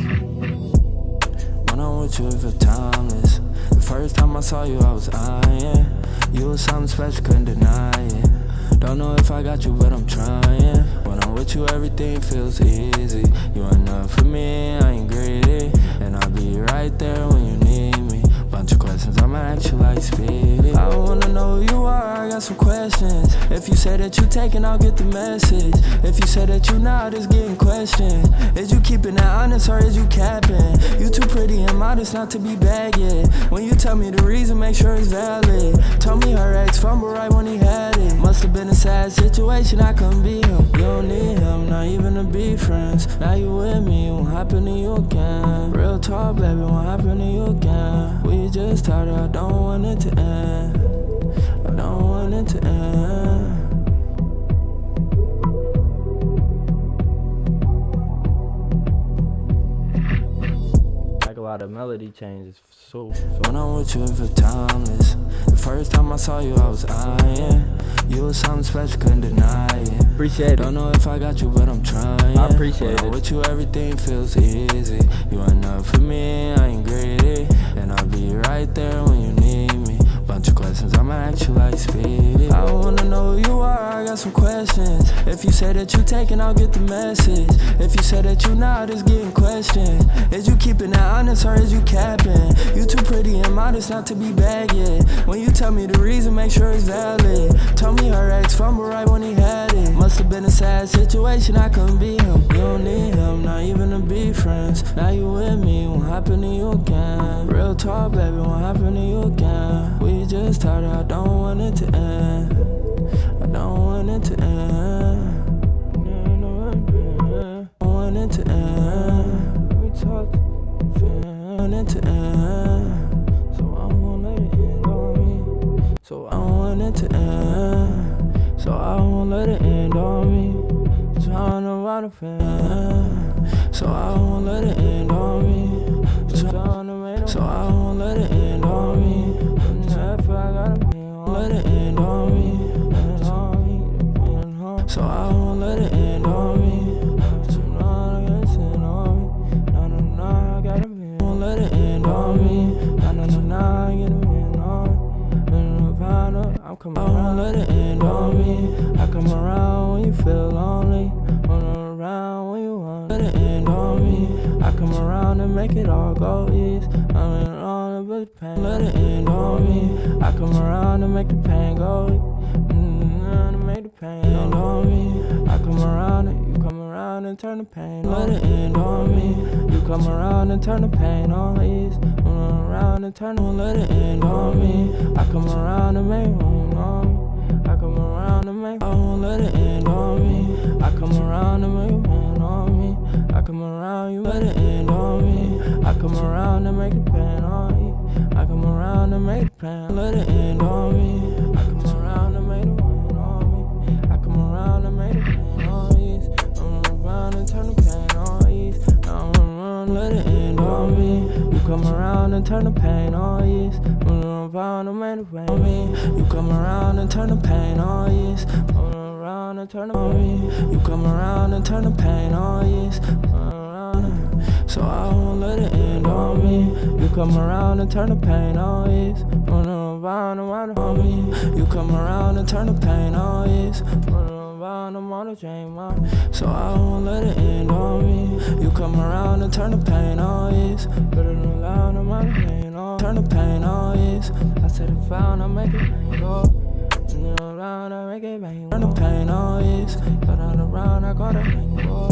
When I'm with you, it feel timeless. The first time I saw you, I was eyeing. You was something special, couldn't deny it. Don't know if I got you, but I'm trying. When I'm with you, everything feels easy. You enough for me, I ain't greedy. And I'll be right there when you need me. Bunch of questions, I'ma ask you like Speedy. I wanna know who you are, I got some questions. If you say that you taking, I'll get the message. If you say that you not, it's getting questioned. Is you keeping that honest or is you capping? You too pretty and modest not to be bagged. When you tell me the reason, make sure it's valid. Told me her ex fumbled right when he had it. Must've been a sad situation, I couldn't be him. You don't need him, not even to be friends. Now you with me, won't happen to you again. Real talk, baby, won't happen to you again. We just started, I don't want it to end. I don't want it to end. Like a lot of melody changes, so when I'm with you, it feel timeless. The first time I saw you, I was eyeing. You was something special, couldn't deny it. Appreciate it. Don't know if I got you, but I'm trying. I appreciate when I'm it. with you, everything feels easy. You enough for me, I ain't greedy. And I'll be right there when you need me. Bunch of questions, I'ma ask you like Speedy. I wanna know who you are, I got some questions. If you say that you taking, I'll get the message. If you say that you not, it's getting questioned. Is you keeping that honest or is you capping? You too pretty and modest not to be bagged. When you tell me the reason, make sure it's valid. Told me her ex fumbled right when he had it. Must've been a sad situation, I couldn't be him. You don't need him, not even to be friends. Now you with me, won't happen to you again. Real talk, baby, won't happen to you again. We just started, I don't want it to end. I don't want it to end. I don't want it to end. We talked, I want it to end. So I won't let it end on me. So I don't want it to end. So I won't let it end on me. Trying to about a fan. So I won't let it end on me. So I won't let it end on me. If I gotta be, let it end on me. So I won't let it end on me. So no, I gotta end on me. No, I gotta be. Won't let it end on me. No, I gotta end on me. I'm coming around. I won't let it end on me. I come around when you feel lonely. Around when you want. Let it end on me. I come around and make it all go east. I'm in on the pain. Let it end on me. I come around and make the pain go east. Make the pain end on me. I come around and you come around and turn the pain. Let it end on me. You come around and turn the pain on ease. Around and turn on. Let it end on me. I come around and make room on me. I come around and make. I won't let it end on me. I come around and make room on me. I come around, you let it end on me. I come around and make the pain on you. I come around and make the pain. Let it end on me. I come around and make the pain on me. I come around and make the pain on you. I'm around and turn the pain on you. I'm around, let it end on me. You come around and turn the pain on you. I'm around and make the pain on me. You come around and turn the pain on you. I'm around and turn the pain on me. You come around and turn the pain on you. So I won't let it end on me. You come around and turn the pain on you. Around on me. You come around and turn the pain on you. I'm on a chain, man. So I won't let it end on me. You come around and turn the pain on you. Better than loud, I'm on the pain on. Turn the pain on you. I said if I make it pain go. And then around, I make it pain go. Turn the pain on you. Got out around, I got a pain go.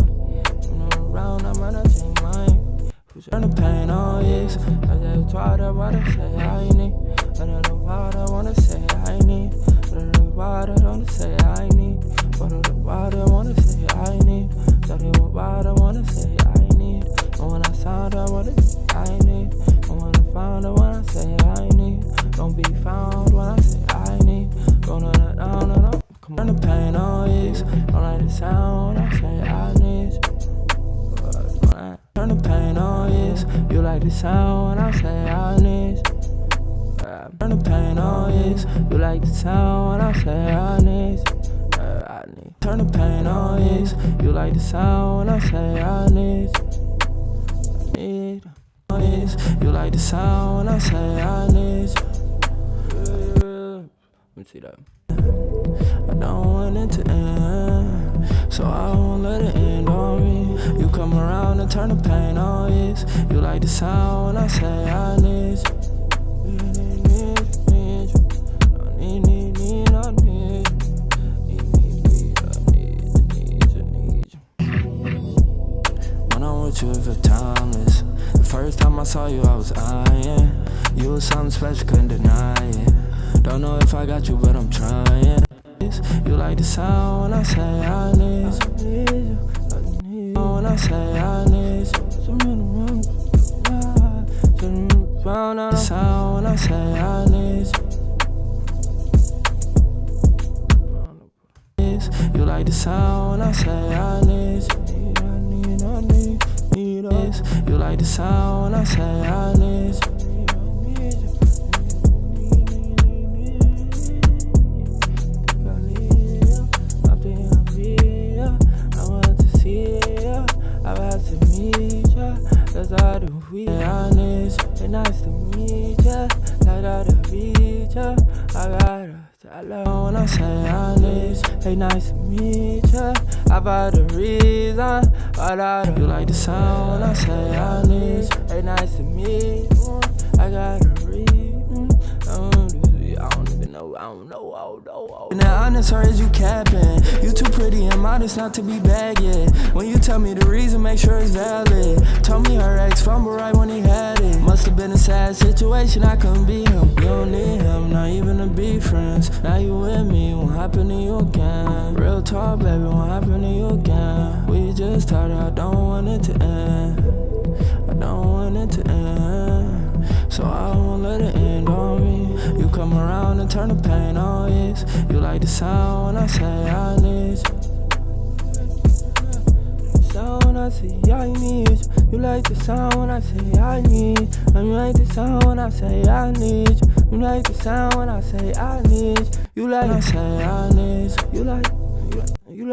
Around, I'm on a chain, man. Turn the pain on you. I just try to what I say I need. I don't know what I wanna say I need. I don't know what I don't say I need. What I wanna say I need. That is what I wanna say I need. And when I sound I wanna say I need. And when I found out when I say I need. Don't be found when I say I need. Gonna down and up. Come on, turn the pain on you. Don't like the sound when I say I need. Turn the pain on you. You like the sound when I say I need. Turn the pain on you. You like the sound when I say I need. Turn the pain on you. You like the sound when I say I need. You like the sound when I say I need. Let me see that. I don't want it to end, so I won't let it end on me. You come around and turn the pain on you. You like the sound when I say I need. You if it's timeless. The first time I saw you, I was eyeing. You was something special, couldn't deny it. Don't know if I got you, but I'm trying. You like the sound when I say I need you. When I say I need you. The sound when I say I need you. You like the sound when I say I need you. You like the sound when I say I need you. I want to see you. I want to meet you. That's all the we I need you. It's nice to meet you. I gotta reach you. I gotta tell her when I say I need you. It's nice to meet you. About the reason why you like the sound when I say I need you. Hey, nice to meet you. I gotta read. I don't even know. I don't know. And that honest or is you capping? You too pretty and modest not to be bagging. When you tell me the reason, make sure it's valid. Told me her ex fumbled right when he had it. Must've been a sad situation, I couldn't be him. You don't need him, not even to be friends. Now you with me, won't happen to you again. Real talk, baby, won't happen to you again. We just started, I don't want it to end. I don't want it to end. So I won't let it end on me. You come around and turn the pain on you. You like the sound when I say I need you. say I need you. You like the sound when I say I need you. And you like the sound when I say I need you. You like the sound when I say I need you. You like when I say I need you. You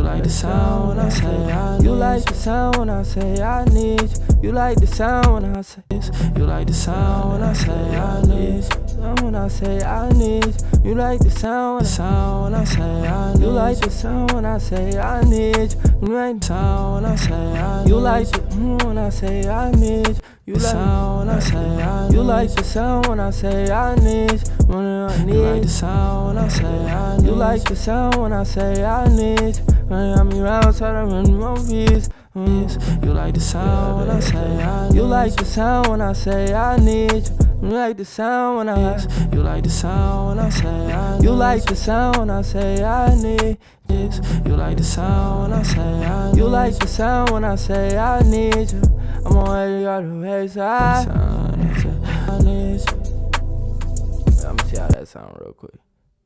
like the sound when I say I need you. You like the sound when I say I need you. You like the sound when I say you like the sound when I say I need you. When I say I need you. You like the sound when I say I need you. You like the sound when I say I need you. You like the sound when I say I need you. You like the when I say I need you. You like the sound when I say I need you. You like the sound when I say I need you. You like the sound when I say I need you. You like the sound when I say I need you. I'm around, so I run movies. You like the sound when I say I need you. You like the sound when I say I need you. You like the sound when I you like the sound when I say I need you. Like the sound when I say I need you. Like the sound when I say I need you. Like the sound when I say I need you. I'm already got the wayside. I need you. I'ma see how that sound real quick.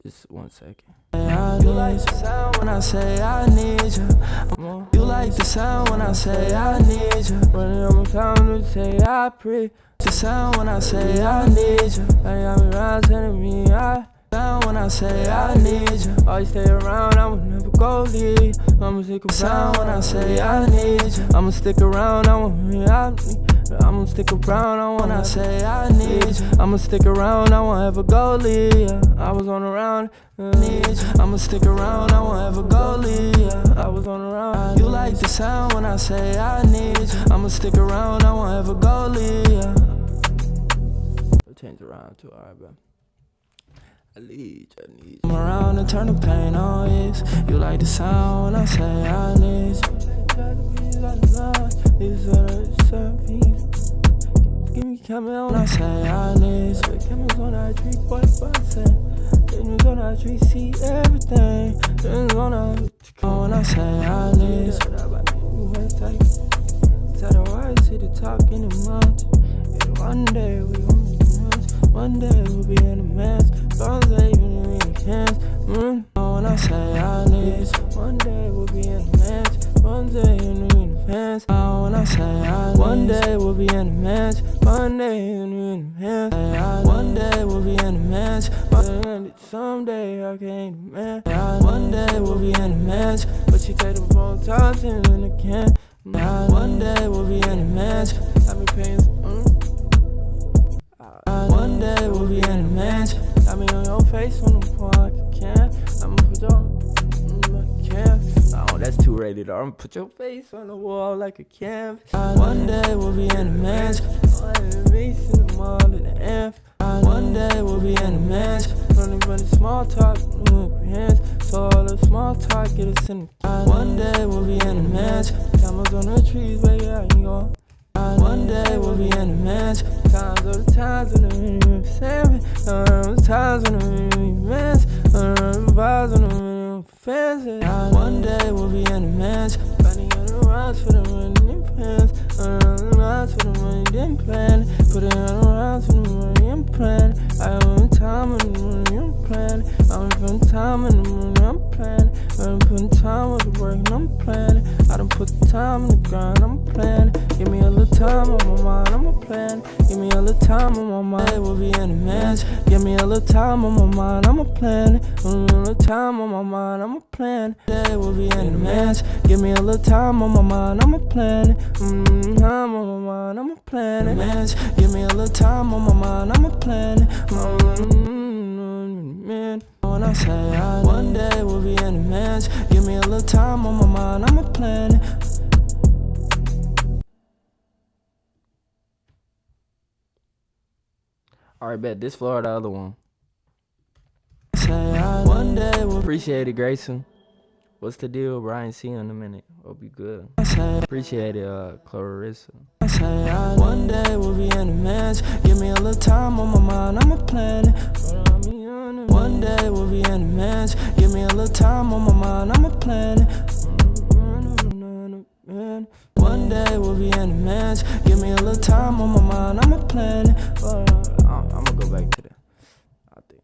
Just 1 second. You like the sound when I say I need you. You like the sound when I say I need you. When I'm time to say I pray. The sound when I say I need you. I got me around telling me I sound when I say I need you. Always stay around, I will never go leave. I'ma stick around when I say I need you. I'ma stick around, I want me out. I'ma stick around when I say I need you. I'ma stick around, I won't ever go leave. Yeah. I was on around, need you. I'ma stick around, I won't ever go leave. Yeah. I was on around. You like the sound when I say I need you. I'ma stick around, I won't ever go leave. Yeah. Change around too, alright, bro. I need you. I'm around and turn the pain on, yes. You like the sound when I say I need you. Give me camera when I say I need you. Cameras on that tree, boy, cameras on that tree, see everything. Cameras on that when I say I need you. Tell the words, see the talk in the mountain. One day we gon' be friends. One day we'll be in the mess. Don't say even in the cans. When I say I need you. One day we'll be in the mess. One day in the pants. When I say I need you. One day we'll be in the mess. One day in the pants. One day we'll be in the mess. Someday I can't man. One day we'll be in the mess. But you take the phone toss in the can. One day we'll be in the mess. I be paying. One day we'll be in the match. I be on your face on the park can. I'ma put your can. Oh, that's too rated R. I'ma put your face on the wall like a canvas. One day we'll be in the match. In the mall in the amp. One day we'll be in the match. Running small talk, hands. So all the small talk get us in the. One day we'll be in the match. Cameras on the trees, baby, I ain't going. One day we'll be in the match. Times of the times when the salmon. Times when the mess. Vibes when the fans. One day we'll be in the match. Finding on the rounds for the running plans. Rounds for the running plan. Put it on the rounds for the running plan. I don't time on the running plan. I'm putting time in the running plan. I'm putting time with the work and I'm planning. I done put the time in the grind, I'm planning. Give me a little time on my mind, I'm a plan. Give me a little time on my mind, we'll be in the match. Give me a little time on my mind, I'm a plan. A little time on my mind, I'm a plan. Day we'll be in the match. Give me a little time on my mind, I'm a plan. Time on my mind, I'm a plan. Match. Give me a little time on my mind, I'm a plan. Man. When I say I one day we'll be in the match. Give me a little time on my mind, I'm a plan. Alright, bet this floor or the other one. Say I one day we'll appreciate it, Grayson. What's the deal, Brian? See you in a minute. Hope you good. Appreciate it, Clarissa. Say I one day we'll be in the match. Give me a little time on my mind, I'm a plan. One day we'll be in the match. Give me a little time on my mind, I'm a plan. One day we'll be in the match. Give me a little time on my mind, I'm a plan. I'm gonna go back to that. I think.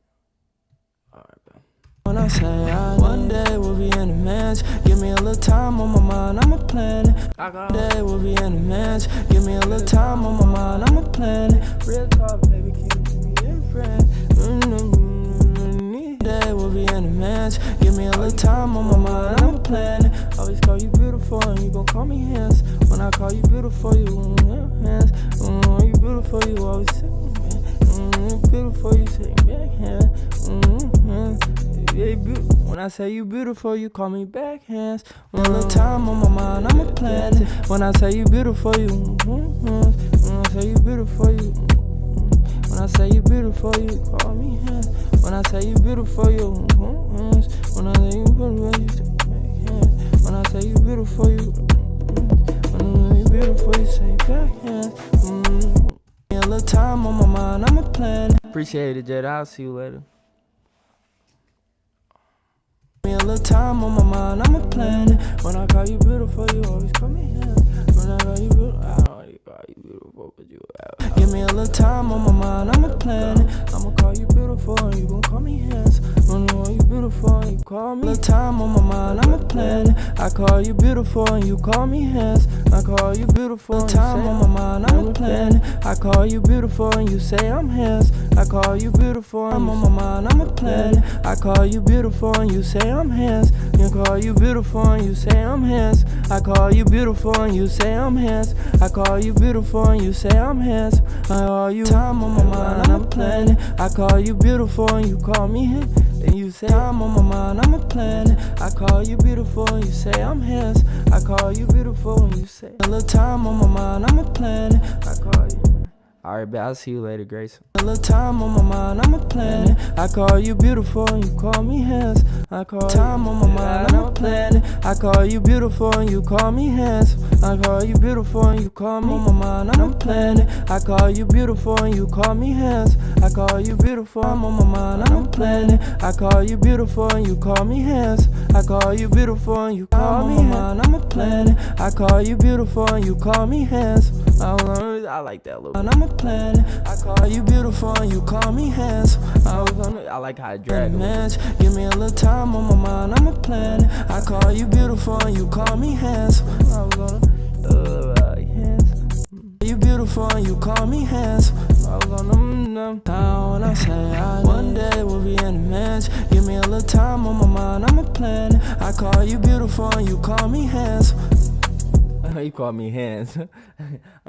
Alright, bro. When I say I one day we'll be in the match. Give me a little little time on my mind, I'm a planet. Day will be in a match. Give me a little time on my mind, I'm a planet. Real talk, baby, keep me your friend. Day will be in a match. Give me a little time on my mind, I'm a planet. Always call you beautiful and you gon' call me hands. When I call you beautiful, you hands. You beautiful, you always say beautiful, you say backhand. When I say you beautiful, you call me backhands. When a little time on my mind, I'm a planet. When I say you beautiful, you when I say you beautiful, you when I say you beautiful, you call me hands. When I say you beautiful, you when I say you beautiful, you say backhands. When I say you beautiful, you when you beautiful, you say backhands. A little time on my mind, I'm a planet. Appreciate it, Jed. I'll see you later. A little time on my mind, I'm a planet. When I call you beautiful, you always call me hands. When I call you beautiful, I don't really call you beautiful, but you give me a little time on my mind, I'm a planet. I'ma call you beautiful and you gon' call me hands. When I call you beautiful and you call me. A little time on my mind, I'm a planet. I call you beautiful and you call me hands. I call you beautiful. Time on my mind, I'm a planet. I call you beautiful and you say I'm hands. I call you beautiful, I'm on my mind, I'm a planet. I call you beautiful and you say I'm hands. You call you beautiful and you say I'm hands. I call you beautiful and you say I'm hands. I call you beautiful and you say I'm hands. I call you time on my mind, I'm a planet. I call you beautiful and you call me hands. And you say I'm on my mind, I'm a planet. I call you beautiful and you say I'm hands. I call you beautiful and you say a little time on my mind, I'm a planet. I call you. Alright, bet I'll see you later, Grace. A little time on my mind, I'm a planet. I call you beautiful and you call me hands. I call time on my mind, I'm a planet. I call you beautiful and you call me hands. I call you beautiful and you call me on my mind, I'm a planet. I call you beautiful and you call me hands. I call you beautiful, I'm on my mind, I'm a planet. I call you beautiful and you call me hands. I call you beautiful and you call me hands. I'm a planet. I call you beautiful and you call me hands. I like that little. I'm a planet. I call you beautiful and you call me hands. I like how I drag match. Give me a little time on my mind, I'm a planet. I call you beautiful and you call me hands. I was gonna hands. You beautiful and you call me hands. I was gonna down when I say one day we'll be in a match. Give me a little time on my mind, I'm a planet. I call you beautiful and you call me hands. You call me hands.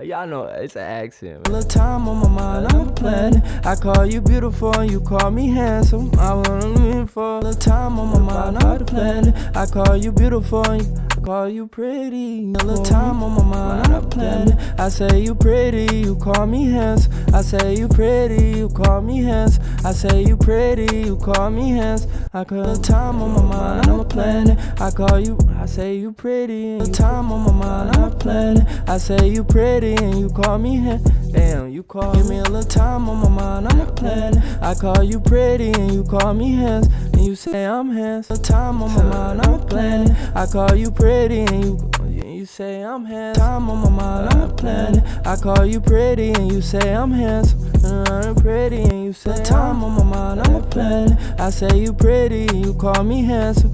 Y'all know it's an accent. A little time on my mind, I'm a planet. I call you beautiful and you call me handsome. I wanna live for a little time on my mind, I'm a planet. I call you beautiful and I call you pretty. A little time on my mind, I'm a planet. I say you pretty, you call me hands. I say you pretty, you call me hands. I say you pretty, you call me hands. I call a little time on my mind, I'm a planet. I call you, I say you pretty. A little time on my mind, I'm a planet. I say you pretty and you call me hands. Damn, you call. Give me a little time on my mind, I'm a planet. I call you pretty and you call me hands. And you say I'm hands. A little time on my mind, I'm a planet. I call you pretty and you say I'm hands. Time on my mind, I'm a planet. I call you pretty and you say I'm hands. I'm pretty and you say time on my mind, I'm a planet. I say you pretty and you call me handsome.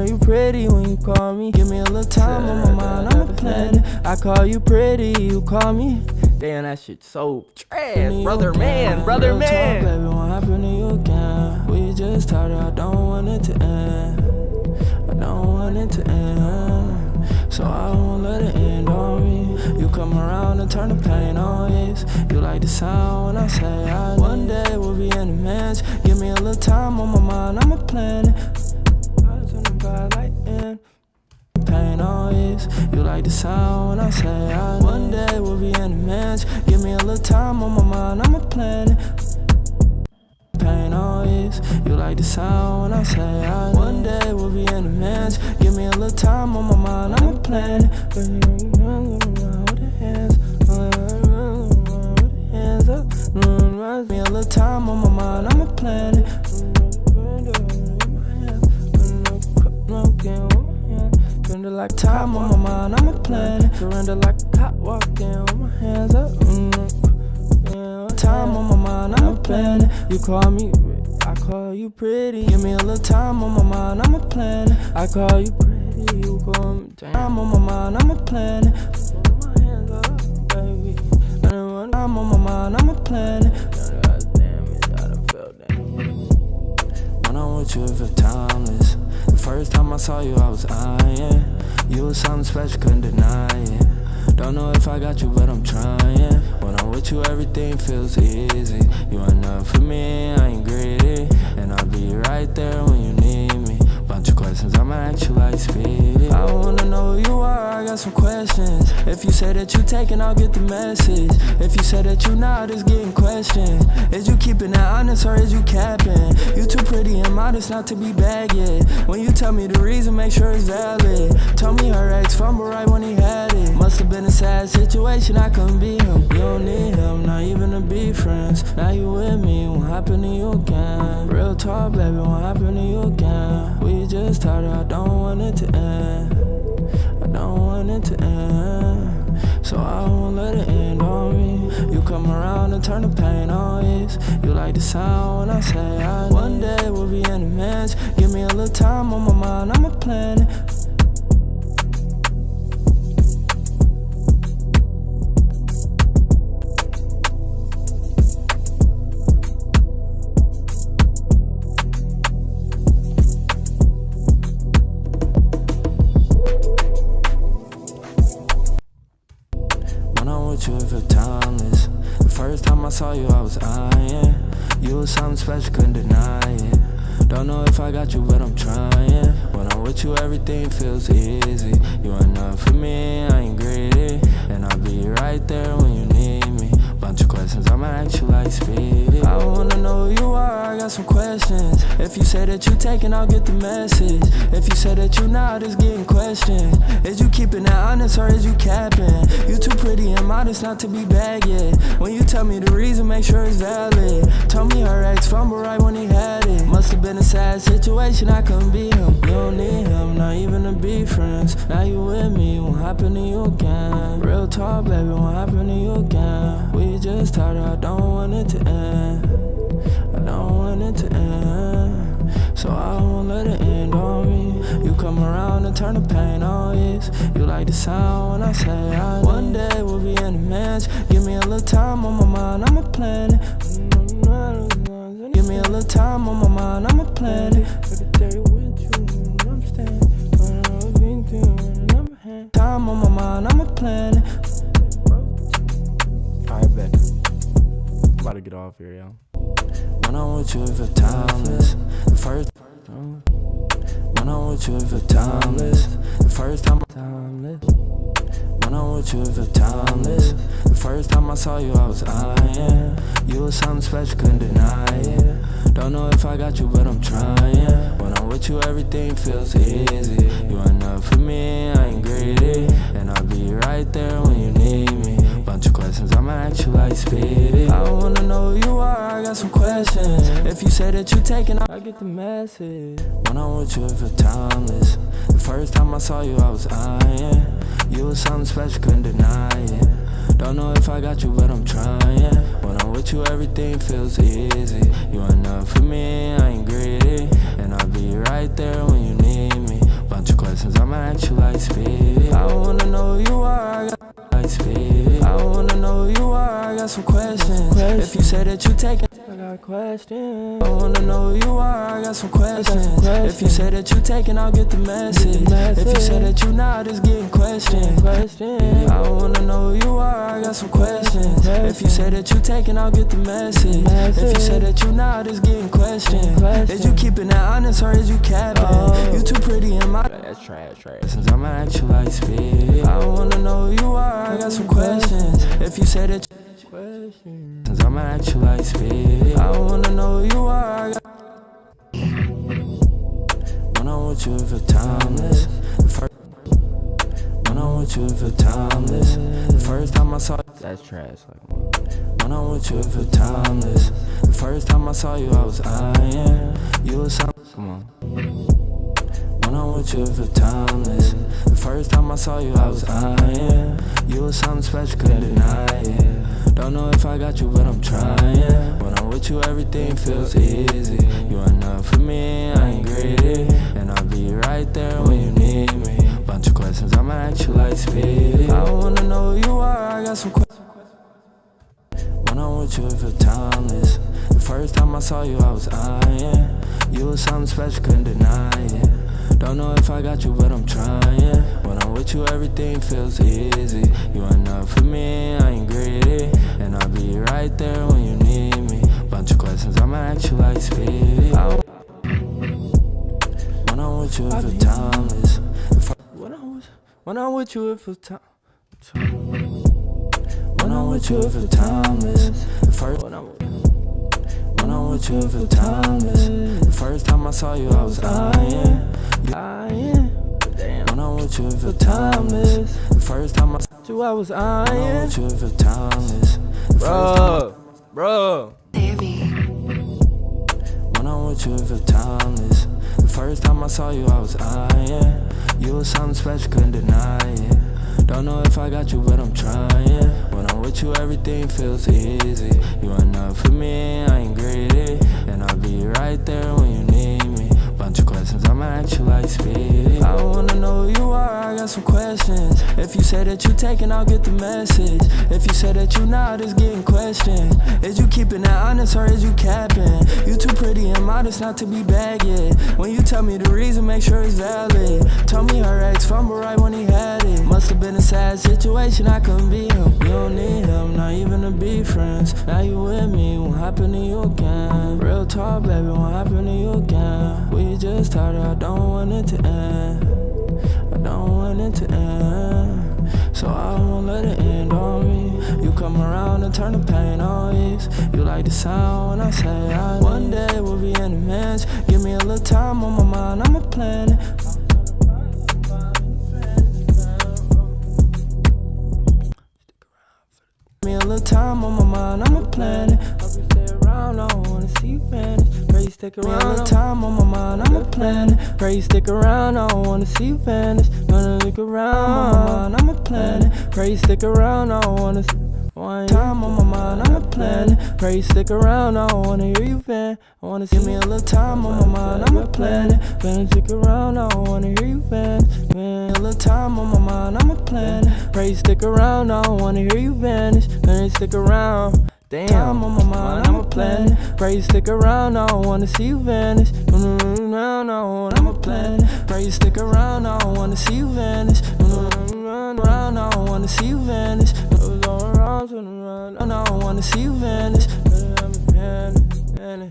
You pretty when you call me. Give me a little time on my mind, I'm a planet. I call you pretty, you call me. Damn, that shit so trash, brother man. Baby, what happened to you again? We just started, I don't want it to end. I don't want it to end. So I won't let it end on me. You come around and turn the pain on yes. You like the sound when I say one day we'll be in a match. Give me a little time on my mind, I'm a planet. I turn the vibe like end. Pain on yes. You like the sound when I say one day we'll be in a match. Give me a little time on my mind, I'm a planet. Pain on yes. You like the sound when I say one day we'll be in a match. Give me a little time on my mind, I'm a planet. With the hands, hands up. Give me a little time on my mind, I'm a planet. Surrender like time on my mind, I'm a planet. Surrender like a cop walking with my hands up. Time on my mind, I'm a planet. You call me, I call you pretty. Give me a little time on my mind, I'm a planet. I call you pretty. see you going down. I'm on my mind, I'm a planet. My hands up, baby. I'm on my mind, I'm a planet. God damn it, I done fell down. When I'm with you, it feel timeless. The first time I saw you, I was eyeing. You was something special, couldn't deny it. Don't know if I got you, but I'm trying. When I'm with you, everything feels easy. You enough for me, I ain't greedy. And I'll be right there when you need me. Bunch of questions, I'ma ask you like Speedy. I wanna know who you are, I got some questions. If you say that you taking, I'll get the message. If you say that you not, it's getting questioned. Is you keeping that honest or is you capping? You too pretty and modest not to be bagged yet. When you tell me the reason, make sure it's valid. Told me her ex fumbled right when he had it. Must've been a sad situation, I couldn't be him. You don't need him, not even to be friends. Now you with me, what happened to you again? Real talk, baby, what happened to you again? We just started, I don't want it to end. I don't want it to end. So I won't let it end on me. You come around and turn the pain on ease. You like the sound when I say I need. One day we'll be in the mansion. Give me a little time on my mind, I'm a planet. You feel timeless. The first time I saw you, I was eyeing. You was something special, couldn't deny it. Don't know if I got you, but I'm trying. When I'm with you, everything feels easy. You enough for me, I ain't greedy. And I'll be right there when you need me. Bunch of questions, I'ma ask you like Speedy. I wanna know who you are, I got some questions. If you say that you taking, I'll get the message. If you say that you not, it's getting questioned. Is you keeping that honest or is you capping? You too pretty and modest not to be bagged yet. When you tell me the reason, make sure it's valid. Told me her ex fumbled right when he had it. Must've been a sad situation, I couldn't be him. You don't need him, not even to be friends. Now you with me, what happened to you again? Real talk, baby, what happened to you again? We just started, I don't want it to end. I don't want it to end. So I won't let it end on me. You come around and turn the pain on ease. You like the sound when I say I need. One day we'll be in the mansion. Give me a little time on my mind, I'm a planet. Give me a little time on my mind, I'm a planet. Time on my mind, I'm a planet. Alright, bet. I'm about to get off here, y'all. When I'm with you, it feel timeless. The first time. When I'm with you, it feel timeless. The first time I'm timeless. When I'm with you, it feel timeless. The first time I saw you, I was eyeing. You was something special, couldn't deny it. Don't know if I got you, but I'm trying. When I'm with you, everything feels easy. You enough for me, I ain't greedy. And I'll be right there when you need me. Bunch of questions, I'ma ask you like Speedy. I wanna know who you are, I got some questions. If you say that you taking, I get the message. When I'm with you, it feel timeless. The first time I saw you, I was eyeing. You was something special, couldn't deny it. Don't know if I got you, but I'm trying. When I'm with you, everything feels easy. You enough for me, I ain't greedy. And I'll be right there when you need me. Bunch of questions, I'ma ask you like Speedy. I wanna know who you are, I got like Speedy. I wanna know who you are, I got some questions. If you say that you taking, I got questions. I wanna know who you are, I got some questions. If you say that you taking, I'll get the message. If you say that you not, it's getting questioned. I wanna know who you are, I got some questions. If you say that you taking, I'll get the message. If you say that you not, it's getting questioned. Is you keeping that honest or is you capping? You too pretty and my that's trash. Since I'ma ask you like Speedy. I wanna know who you are, I got some questions. If you say that you questions. Since I'ma ask you like Speedy. I wanna know who you are, I got. When I'm with you, it feel timeless. When I'm with you, it feel timeless. The first time I saw you, that's trash. When I'm with you, it feel timeless. The first time I saw you, I was eyeing. You was something. Come on. When I'm with you, it feel timeless. The first time I saw you, I was eyeing. You was something special, couldn't deny it. Don't know if I got you, but I'm trying. When I'm with you, everything feels easy. You enough for me, I ain't greedy. And I'll be right there when you need me. questions, I'ma ask you like Speedy. I wanna know who you are, I got some questions. When I'm with you, it feel timeless. The first time I saw you, I was eyeing. You was something special, couldn't deny it. Don't know if I got you, but I'm trying. When I'm with you, everything feels easy. You enough for me, I ain't greedy. And I'll be right there when you need me. Bunch of questions, I'ma ask you like Speedy. When I'm with you, it feel timeless. When I'm with you, it feel timeless. When I'm with you, it feel timeless. When I'm with you, it feel timeless. The first time I saw you, I was eyeing. When I'm with you, it feel timeless. The first time I saw you, I was eyeing. When I'm with you, it feel timeless. Bro. When I'm with you, it feel timeless. The first time I saw you, I was eyeing. You was something special, couldn't deny it. Don't know if I got you, but I'm trying. When I'm with you, everything feels easy. You enough for me, I ain't greedy. And I'll be right there when you need me. Bunch of questions, I'ma ask you like Speedy. I wanna know who you are, I got some questions. If you say that you taking, I'll get the message. If you say that you not, it's getting questioned. Is you keeping that honest or is you capping? You too pretty and modest not to be bagged. When you tell me the reason, make sure it's valid. Told me her ex fumbled right when he had it. Must've been a sad situation, I couldn't be him. You don't need him, not even to be friends. Now you with me, won't happen to you again. Real talk, baby, won't happen to you again. We just started, I don't want it to end. I don't want it to end. So I won't let it end on me. You come around and turn the pain on ease. You like the sound when I say I. One day we'll be in the mansion. Give me a little time on my mind, I'ma plan it. Me a little time on my mind, I'ma plan it. I'll be stay around, I don't wanna see you vanish. Pray you stick around. Me a little time on my mind, I'ma plan it. Pray you stick around, I don't wanna see you vanish. Wanna look around, on my mind, I'ma plan it. Pray you stick around, I don't wanna see. Time on my mind, I'ma plan it. Pray you stick around, I don't wanna hear you vent. I wanna give me a little time on my mind, I'ma plan it. Better stick around, I don't wanna hear you vent. Man, a little time on my mind, I'ma plan it. Pray you stick around, I don't wanna hear you vanish. Better stick around. Damn, time on my mind, I'ma plan it. Pray you stick around, I don't wanna see you vanish. I'ma plan it. Pray you stick around, I don't wanna see you vanish. Around, I don't wanna see you vanish. I don't wanna see you vanish.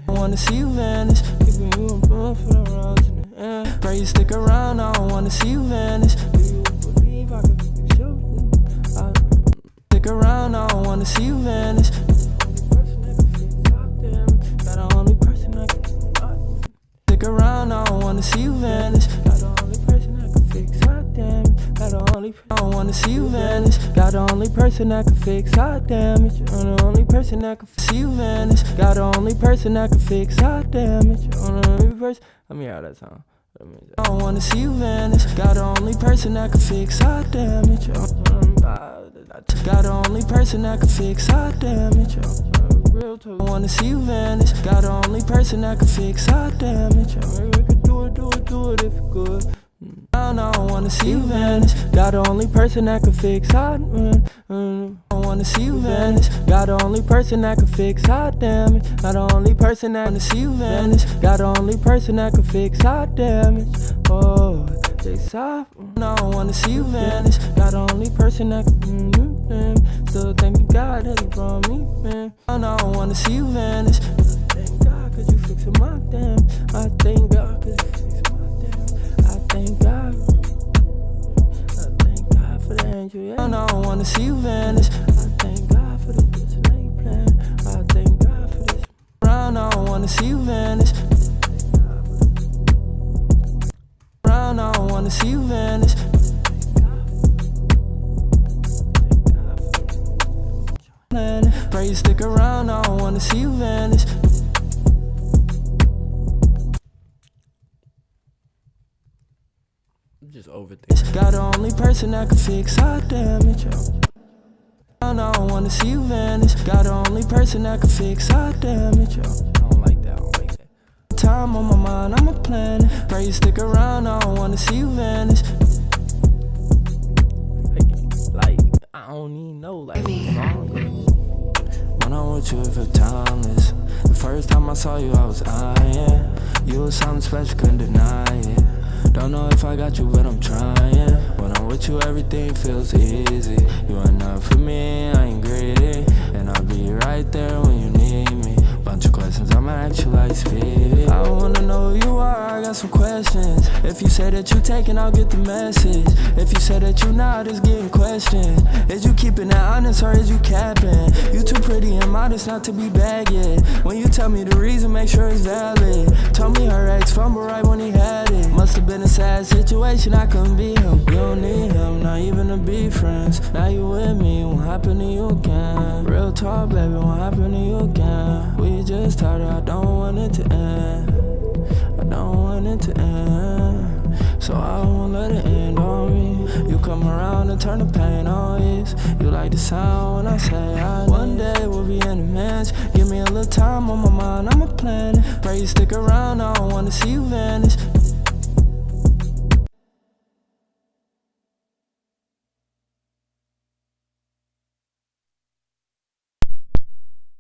I wanna see you vanish. Keeping you in front for the rounds in the air. Pray you stick around, I don't wanna see you vanish. Do you believe I can fix you? Stick around, I don't wanna see you vanish. Got the only person I can stick around, I don't wanna see you vanish. Got the only person I can fix, hot damn. Got the only I don't wanna see you vanish. Got the only person that can fix hot damage. You're the only person that can see you vanish. Got the only person that can fix hot damage. You're the only person. Let me hear that song. I don't wanna see you vanish. Got the only person that can fix hot damage. Got the only person that can fix hot damage. Real talk. I wanna see you vanish. Got the only person that can fix hot damage. Maybe we could do it if you could. I don't wanna see you vanish. Got the only person that can fix hot. I wanna see you vanish. Got the only person that can fix hot damage. Got the only person that wanna see you vanish. Got the only person that can fix hot damage. Oh, they soft. I don't wanna see you vanish. Got the only person that can. Still thank God that he brought me, man. I don't wanna see you vanish. Thank God 'cause you fixin' my damn. I thank God 'cause you fixin' my damn. I thank God for the angel, yeah. I don't wanna see you vanish. I thank God for the tonight plan. I thank God for this. Around, I don't wanna see you vanish. Around, I don't wanna see you vanish. Pray you stick around, I don't wanna see you vanish. Just overthinking. Got the only person that can fix hot damage. I don't wanna see you vanish. Got the only person that can fix hot damage. I don't like that, I don't like that. Time on my mind, I'ma plan it. Pray you stick around, I don't wanna see you vanish. with you if it's timeless. The first time I saw you, I was eyeing. You was something special, couldn't deny it. Don't know if I got you, but I'm trying. When I'm with you, everything feels easy. You are enough for me, I ain't greedy. And I'll be right there when you need me. Bunch of questions, I'ma ask you like Speedy. I wanna know who you are, I got some questions. If you say that you taking, I'll get the message. If you say that you not, it's getting questioned. Is you keeping that honest or is you capping? You too pretty and modest not to be bagging. When you tell me the reason, make sure it's valid. Told me her ex fumbled right when he had it. Must've been a sad situation, I couldn't be him. You don't need him, not even to be friends. Now you with me, what happened to you again? Real talk, baby, what happened to you again? We just started, I don't want it to end. I don't want it to end, so I won't let it end on me. You come around and turn the pain on ease. You like the sound when I say I need. One day we'll be in the mansion. Give me a little time on my mind, I'm a planet. Pray you stick around, I don't wanna see you vanish.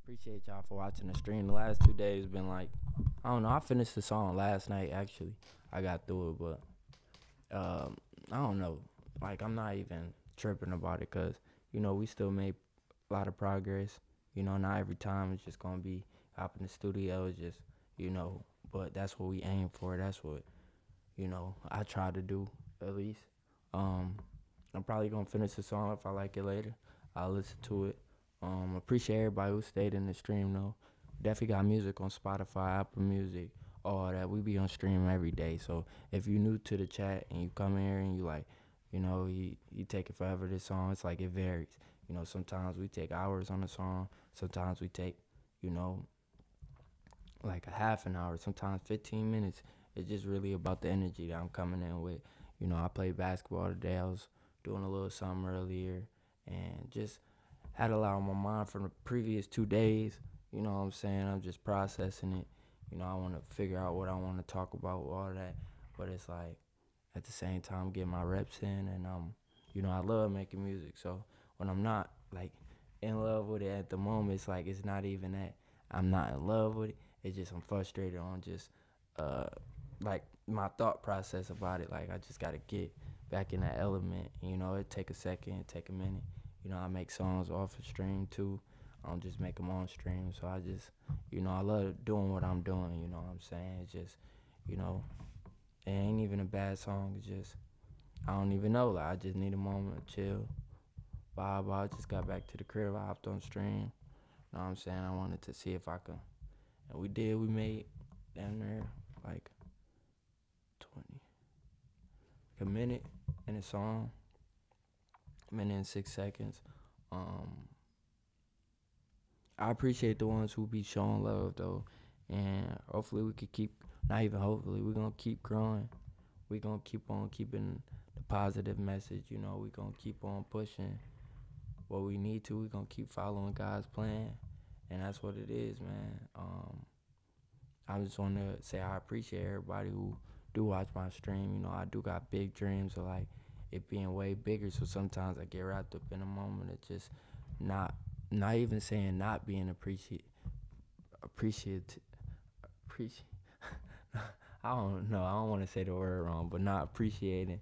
Appreciate y'all for watching the stream. The last 2 days been like, I don't know, I finished the song last night actually. I got through it, but I don't know. Like, I'm not even tripping about it because, you know, we still made a lot of progress. You know, not every time it's just going to be up in the studio. It's just, you know, but that's what we aim for. That's what, you know, I try to do at least. I'm probably going to finish the song if I like it later. I'll listen to it. Appreciate everybody who stayed in the stream though. Definitely got music on Spotify, Apple Music, all that. We be on stream every day. So if you're new to the chat and you come here and you like, you know, you take it forever this song, it's like it varies. You know, sometimes we take hours on a song. Sometimes we take, you know, like a half an hour, sometimes 15 minutes. It's just really about the energy that I'm coming in with. You know, I played basketball today. I was doing a little something earlier and just had a lot on my mind from the previous 2 days. You know what I'm saying? I'm just processing it. You know, I want to figure out what I want to talk about, all that. But it's like, at the same time, getting my reps in. And, you know, I love making music. So when I'm not, like, in love with it at the moment, it's like, it's not even that I'm not in love with it. It's just I'm frustrated on just, like, my thought process about it. Like, I just got to get back in that element. You know, it take a second, it take a minute. You know, I make songs off of stream too. I don't just make them on stream. So I just, you know, I love doing what I'm doing. You know what I'm saying? It's just, you know, it ain't even a bad song. It's just, I don't even know. Like, I just need a moment to chill, vibe. I just got back to the crib. I hopped on stream. You know what I'm saying? I wanted to see if I could. And we did. We made down there like 20, a minute in a song. Minute and 6 seconds. I appreciate the ones who be showing love though, and hopefully we could keep. Not even hopefully, we're gonna keep growing. We're gonna keep on keeping the positive message. You know, we're gonna keep on pushing what we need to. We're gonna keep following God's plan, and that's what it is, man. I just want to say I appreciate everybody who do watch my stream. You know, I do got big dreams of like it being way bigger. So sometimes I get wrapped up in a moment of just not even saying not being appreciative. I don't know. I don't want to say the word wrong, but not appreciating.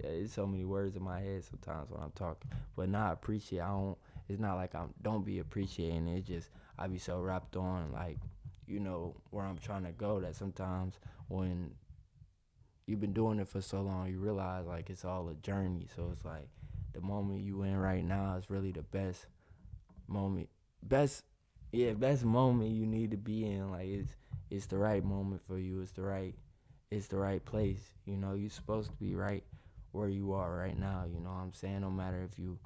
There's so many words in my head sometimes when I'm talking, but not appreciate. I don't. It's not like don't be appreciating. It's just I be so wrapped on like, you know, where I'm trying to go that sometimes when you've been doing it for so long, you realize like it's all a journey. So it's like the moment you in right now is really the best moment, best moment you need to be in. Like it's the right moment for you. It's the right place. You know, you're supposed to be right where you are right now. You know what I'm saying? No matter if you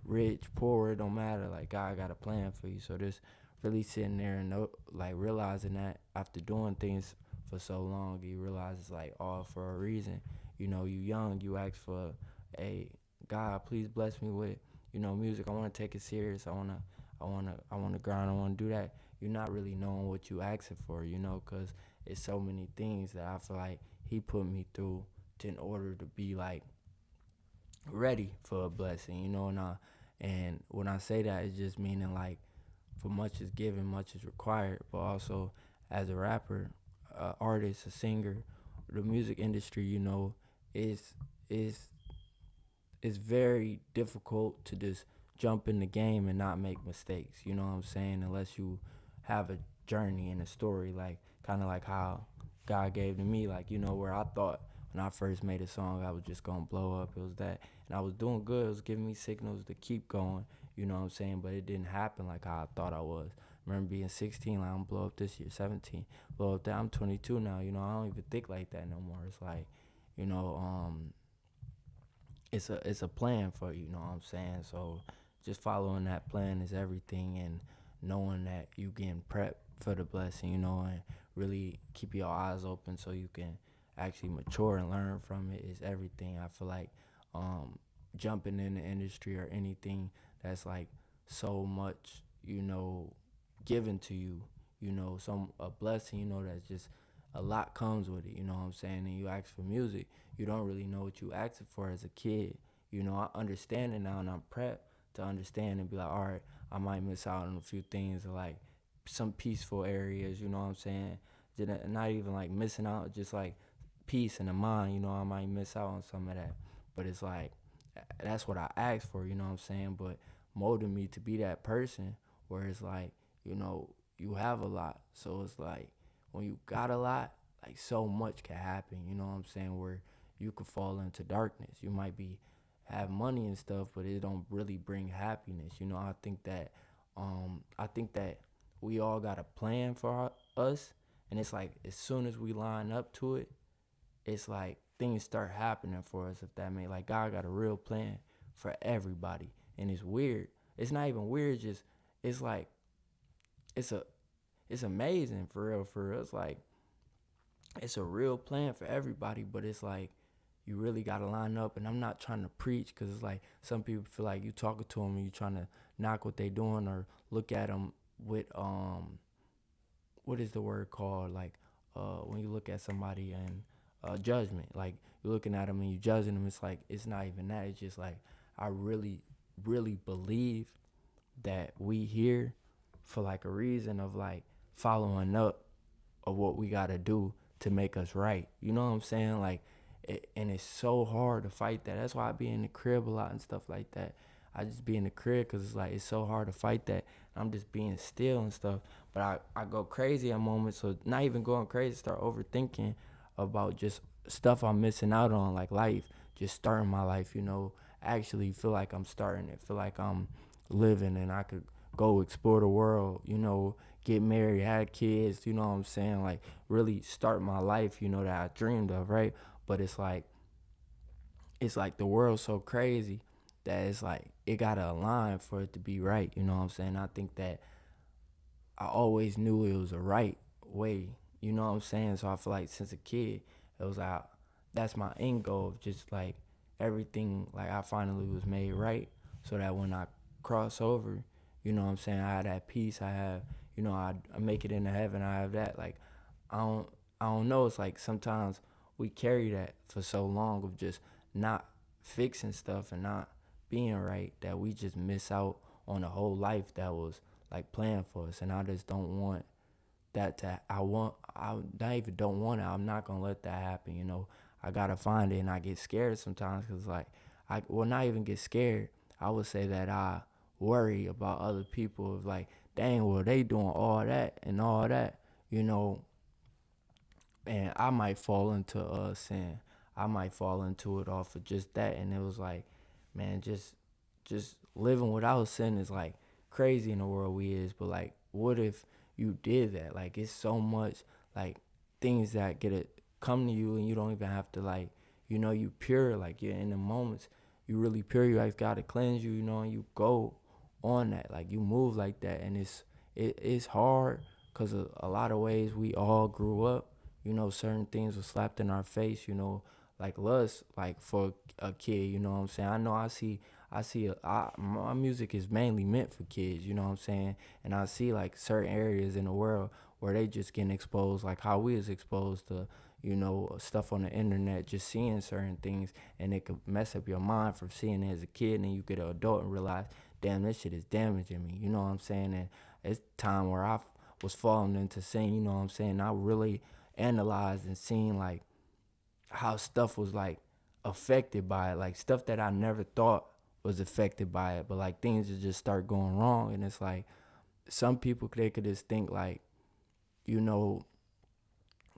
rich, poor, it don't matter. Like God got a plan for you. So just really sitting there and like realizing that after doing things for so long, you realize it's like all for a reason. You know, you young, you ask for, hey, God, please bless me with, you know, music. I want to take it serious. I want to grind. I want to do that. You're not really knowing what you asking for, you know, because it's so many things that I feel like he put me through in order to be like ready for a blessing, you know. And when I say that, it's just meaning like for much is given, much is required. But also, as a rapper, artist, a singer, the music industry, is is is very difficult to just jump in the game and not make mistakes. You know what I'm saying? Unless you have a journey and a story, like kind of like how God gave to me, like where I thought when I first made a song I was just gonna blow up. It was that, and I was doing good. It was giving me signals to keep going. You know what I'm saying? But it didn't happen like how I thought I was. I remember being 16, like I'm gonna blow up this year. 17, blow up that. I'm 22 now. I don't even think like that no more. It's like, you know, um, it's a plan for you. You know what I'm saying? So just following that plan is everything, and knowing that you getting prepped for the blessing, and really keep your eyes open so you can actually mature and learn from it is everything. I feel like um, jumping in the industry or anything that's like so much, given to you, some a blessing, that's just a lot comes with it, you know what I'm saying? And you ask for music, you don't really know what you asking for as a kid. I understand it now, and I'm prepped to understand and be like, all right, I might miss out on a few things, like some peaceful areas, you know what I'm saying? Not even like missing out, just like peace in the mind, I might miss out on some of that. But it's like, that's what I asked for, you know what I'm saying? But molding me to be that person where it's like, you have a lot. So it's like, when you got a lot, like so much can happen, you know what I'm saying? Where you could fall into darkness. You might be have money and stuff, but it don't really bring happiness. I think that we all got a plan for us, and it's like as soon as we line up to it, it's like things start happening for us. If that makes, like, God got a real plan for everybody, and it's weird. It's not even weird. Just it's like it's a it's amazing for real. For real, it's like it's a real plan for everybody, but it's like you really got to line up. And I'm not trying to preach, because it's like some people feel like you talking to them and you trying to knock what they doing, or look at them with what is the word called, like when you look at somebody and judgment, like you're looking at them and you judging them. It's like it's not even that. It's just like I really believe that we here for like a reason of like following up of what we got to do to make us right. You know what I'm saying? Like, and it's so hard to fight that. That's why I be in the crib a lot and stuff like that. I just be in the crib because it's like it's so hard to fight that. I'm just being still and stuff. But I go crazy at moments. So not even going crazy, start overthinking about just stuff I'm missing out on, like life, just starting my life, actually feel like I'm starting it, feel like I'm living, and I could go explore the world, get married, have kids, you know what I'm saying? Like really start my life, that I dreamed of, right? But it's like the world's so crazy that it's like it gotta align for it to be right, you know what I'm saying? I think that I always knew it was a right way, you know what I'm saying? So I feel like since a kid, it was like that's my end goal of just like everything, like I finally was made right, so that when I cross over, you know what I'm saying, I have that peace, I have, I make it into heaven, I have that. Like I don't I don't know, it's like sometimes we carry that for so long of just not fixing stuff and not being right, that we just miss out on a whole life that was like planned for us. And I just don't want that to I not even don't want it. I'm not gonna let that happen. I gotta find it, and I get scared sometimes because like I will not even get scared. I would say that I worry about other people of like, dang, well they doing all that and all that, you know, and I might fall into sin. I might fall into it off of just that. And it was like, man, just living without sin is like crazy in the world we is. But like, what if you did that? Like, it's so much like things that get it come to you, and you don't even have to like, you pure. Like, you're in the moments, you really pure. You ask God to cleanse you, and you go on that. Like, you move like that, and it's hard because a lot of ways we all grew up, certain things were slapped in our face, like lust, like for a kid, you know what I'm saying? I know my music is mainly meant for kids, you know what I'm saying? And I see like certain areas in the world where they just getting exposed, like how we was exposed to, stuff on the internet, just seeing certain things, and it could mess up your mind from seeing it as a kid, and then you get an adult and realize, damn, this shit is damaging me, you know what I'm saying? And it's time where I was falling into sin, you know what I'm saying? I really analyzed and seen like how stuff was like affected by it, like stuff that I never thought was affected by it, but like things just start going wrong. And it's like some people, they could just think like, you know,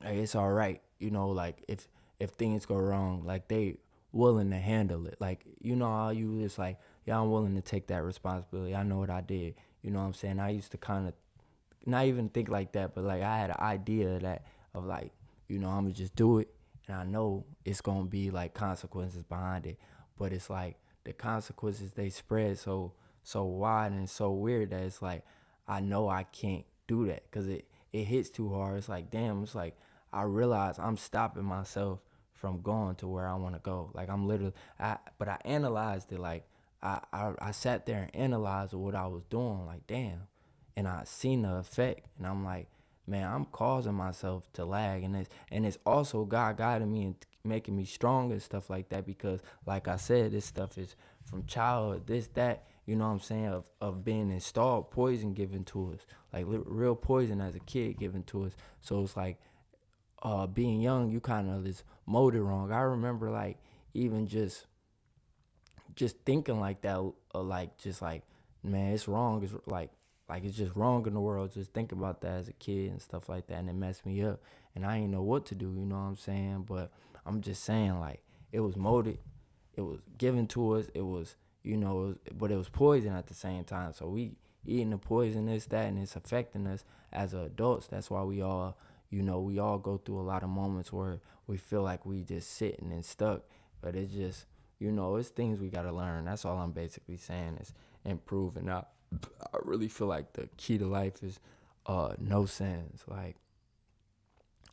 hey, it's all right, you know, like if things go wrong, like they willing to handle it. Like, you know how you just like, yeah, I'm willing to take that responsibility. I know what I did. You know what I'm saying? I used to kind of not even think like that, but like I had an idea of that, of like, you know, I'm gonna just do it, and I know it's gonna be like consequences behind it. But it's like the consequences, they spread so wide and so weird that it's like I know I can't do that because it hits too hard. It's like, damn, it's like I realize I'm stopping myself from going to where I want to go. Like I'm literally, but I analyzed it. Like I sat there and analyzed what I was doing. Like, damn, and I seen the effect, and I'm like, man, I'm causing myself to lag, and it's also God guiding me and making me strong and stuff like that, because like I said, this stuff is from childhood, this that, you know what I'm saying, of being installed, poison given to us, like real poison as a kid given to us. So it's like being young, you kind of is molded wrong. I remember like even just thinking like that, like just like, man, it's wrong. It's like it's just wrong in the world. Just think about that as a kid and stuff like that, and it messed me up. And I didn't know what to do. You know what I'm saying? But I'm just saying, like, it was molded, it was given to us. It was, you know, but it was poison at the same time. So we eating the poison, this, that, and it's affecting us as adults. That's why we all, you know, we all go through a lot of moments where we feel like we just sitting and stuck. But it's just, you know, it's things we gotta learn. That's all I'm basically saying, is improving. I really feel like the key to life is no sins. Like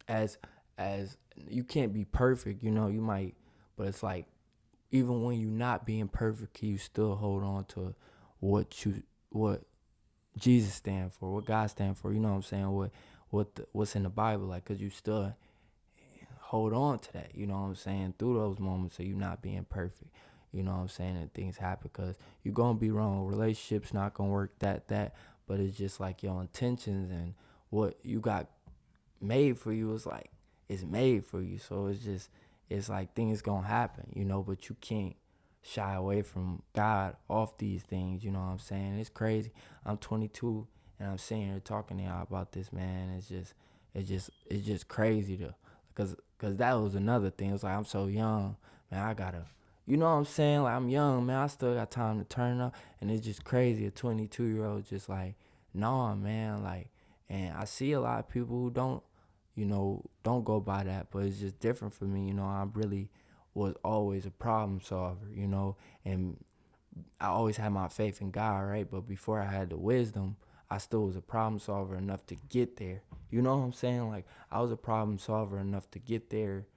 as as you can't be perfect, you know, you might, but it's like even when you're not being perfect, can you still hold on to what Jesus stand for, what God stand for, you know what I'm saying, what's in the Bible, like, cause you still hold on to that, you know what I'm saying, through those moments of you not being perfect. You know what I'm saying? And things happen because you're going to be wrong. Relationships not going to work, that. But it's just like your intentions and what you got made for you is like, it's made for you. So it's like things going to happen, you know, but you can't shy away from God off these things. You know what I'm saying? It's crazy. I'm 22 and I'm sitting here talking to y'all about this, man. It's just crazy to, cause that was another thing. It was like, I'm so young, man. I gotta, you know what I'm saying? Like, I'm young, man. I still got time to turn up, and it's just crazy. A 22-year-old just like, nah, man. Like, and I see a lot of people who don't, you know, don't go by that, but it's just different for me. You know, I really was always a problem solver, you know, and I always had my faith in God, right? But before I had the wisdom, I still was a problem solver enough to get there. You know what I'm saying? Like, I was a problem solver enough to get there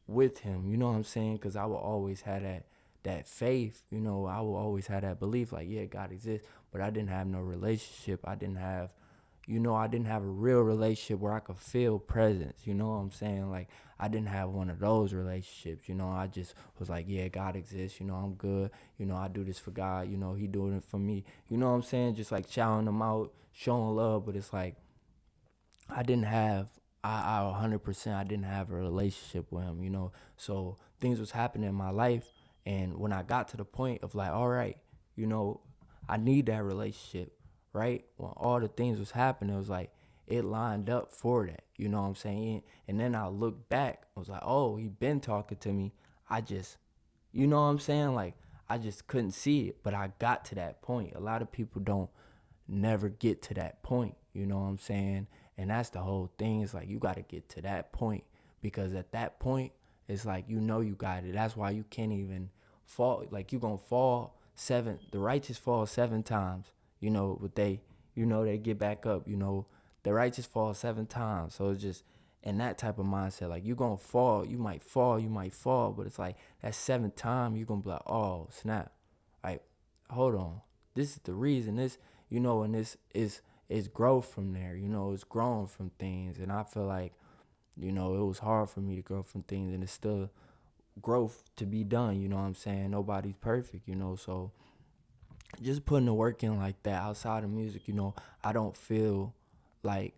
with him. You know what I'm saying? Because I will always have that faith. You know, I will always have that belief. Like, yeah, God exists, but I didn't have no relationship. I didn't have, you know, I didn't have a real relationship where I could feel presence. You know what I'm saying? Like, I didn't have one of those relationships. You know, I just was like, yeah, God exists. You know, I'm good. You know, I do this for God. You know, He doing it for me. You know what I'm saying? Just like shouting Him out, showing love. But it's like, I didn't have, I 100%, I didn't have a relationship with him, you know. So things was happening in my life, and when I got to the point of like, all right, you know, I need that relationship, right? When all the things was happening, it was like it lined up for that, you know what I'm saying? And then I looked back, I was like, oh, he been talking to me. I just, you know what I'm saying? Like, I just couldn't see it, but I got to that point. A lot of people don't never get to that point, you know what I'm saying? And that's the whole thing. It's like you got to get to that point, because at that point, it's like, you know, you got it. That's why you can't even fall. Like, you going to fall the righteous fall 7 times, you know, but they get back up, you know, the righteous fall 7 times. So it's just in that type of mindset, like, you going to fall, you might fall, but it's like that 7th time, you going to be like, oh, snap. Like, hold on. This is the reason. This, you know, and this is growth from there. You know, it's growing from things. And I feel like, you know, it was hard for me to grow from things, and it's still growth to be done. You know what I'm saying? Nobody's perfect, you know, so just putting the work in like that outside of music, I don't feel like,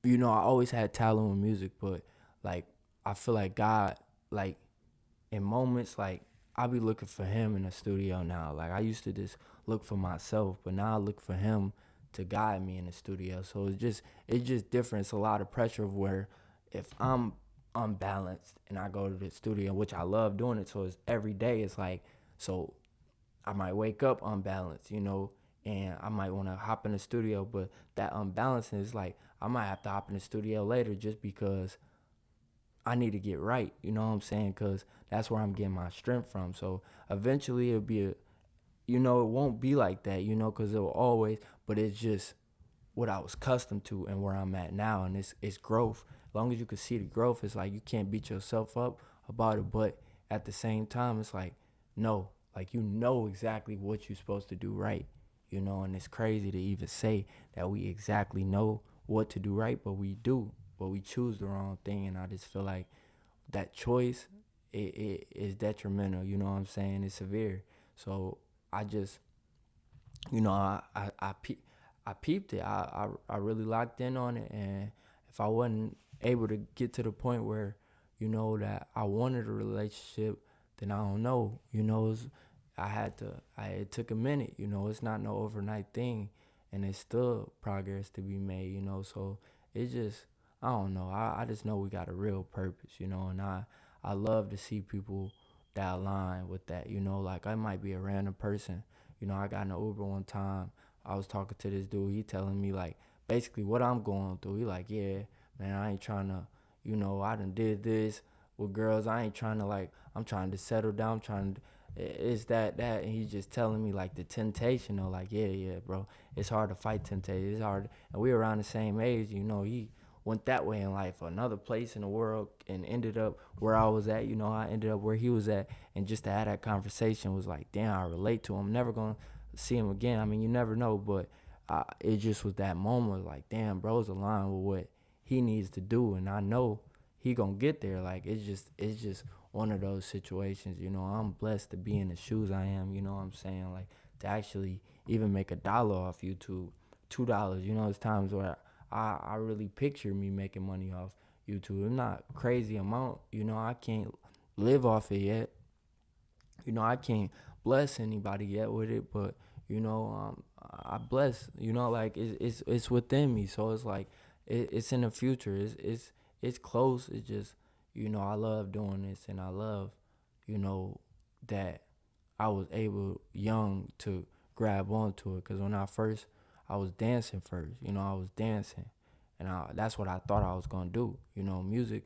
I always had talent with music, but like I feel like God, like in moments, like I be looking for him in the studio now. Like I used to just look for myself, but now I look for him to guide me in the studio. So it's just different. It's a lot of pressure of where if I'm unbalanced and I go to the studio, which I love doing it, so it's every day. It's like, so I might wake up unbalanced, and I might want to hop in the studio, but that unbalance is like I might have to hop in the studio later just because I need to get right. You know what I'm saying? Because that's where I'm getting my strength from. So eventually it'll be it won't be like that, because it'll always, but it's just what I was accustomed to and where I'm at now, and it's growth. As long as you can see the growth, it's like you can't beat yourself up about it, but at the same time, it's like no, like exactly what you're supposed to do right, and it's crazy to even say that we exactly know what to do right, but we do, but we choose the wrong thing, and I just feel like that choice it is detrimental. You know what I'm saying? It's severe. So I just I peeped it. I really locked in on it, and if I wasn't able to get to the point where, that I wanted a relationship, then I don't know. I had to. It took a minute. It's not no overnight thing, and it's still progress to be made. So it just I don't know. I just know we got a real purpose. And I love to see people that align with that. Like I might be a random person. I got in an Uber one time. I was talking to this dude. He telling me like basically what I'm going through. He like, yeah, man, I ain't trying to, I done did this with girls. I ain't trying to like, I'm trying to settle down. I'm trying to, it's that. And he's just telling me like the temptation though. Like, yeah, bro, it's hard to fight temptation. It's hard. And we around the same age. He went that way in life, another place in the world, and ended up where I was at. I ended up where he was at, and just to have that conversation was like, damn, I relate to him. Never gonna see him again. I mean, you never know, but it just was that moment, like, damn, bro's aligned with what he needs to do, and I know he gonna get there. Like, it's just one of those situations. I'm blessed to be in the shoes I am. You know what I'm saying? Like to actually even make $1 off YouTube, $2. It's times where I really picture me making money off YouTube. It's not crazy amount. I can't live off it yet. I can't bless anybody yet with it, but I bless. Like it's within me. So it's like it's in the future. It's close. It's just I love doing this, and I love that I was able young to grab onto it. Because when I was dancing first. I was dancing, and that's what I thought I was gonna do. Music,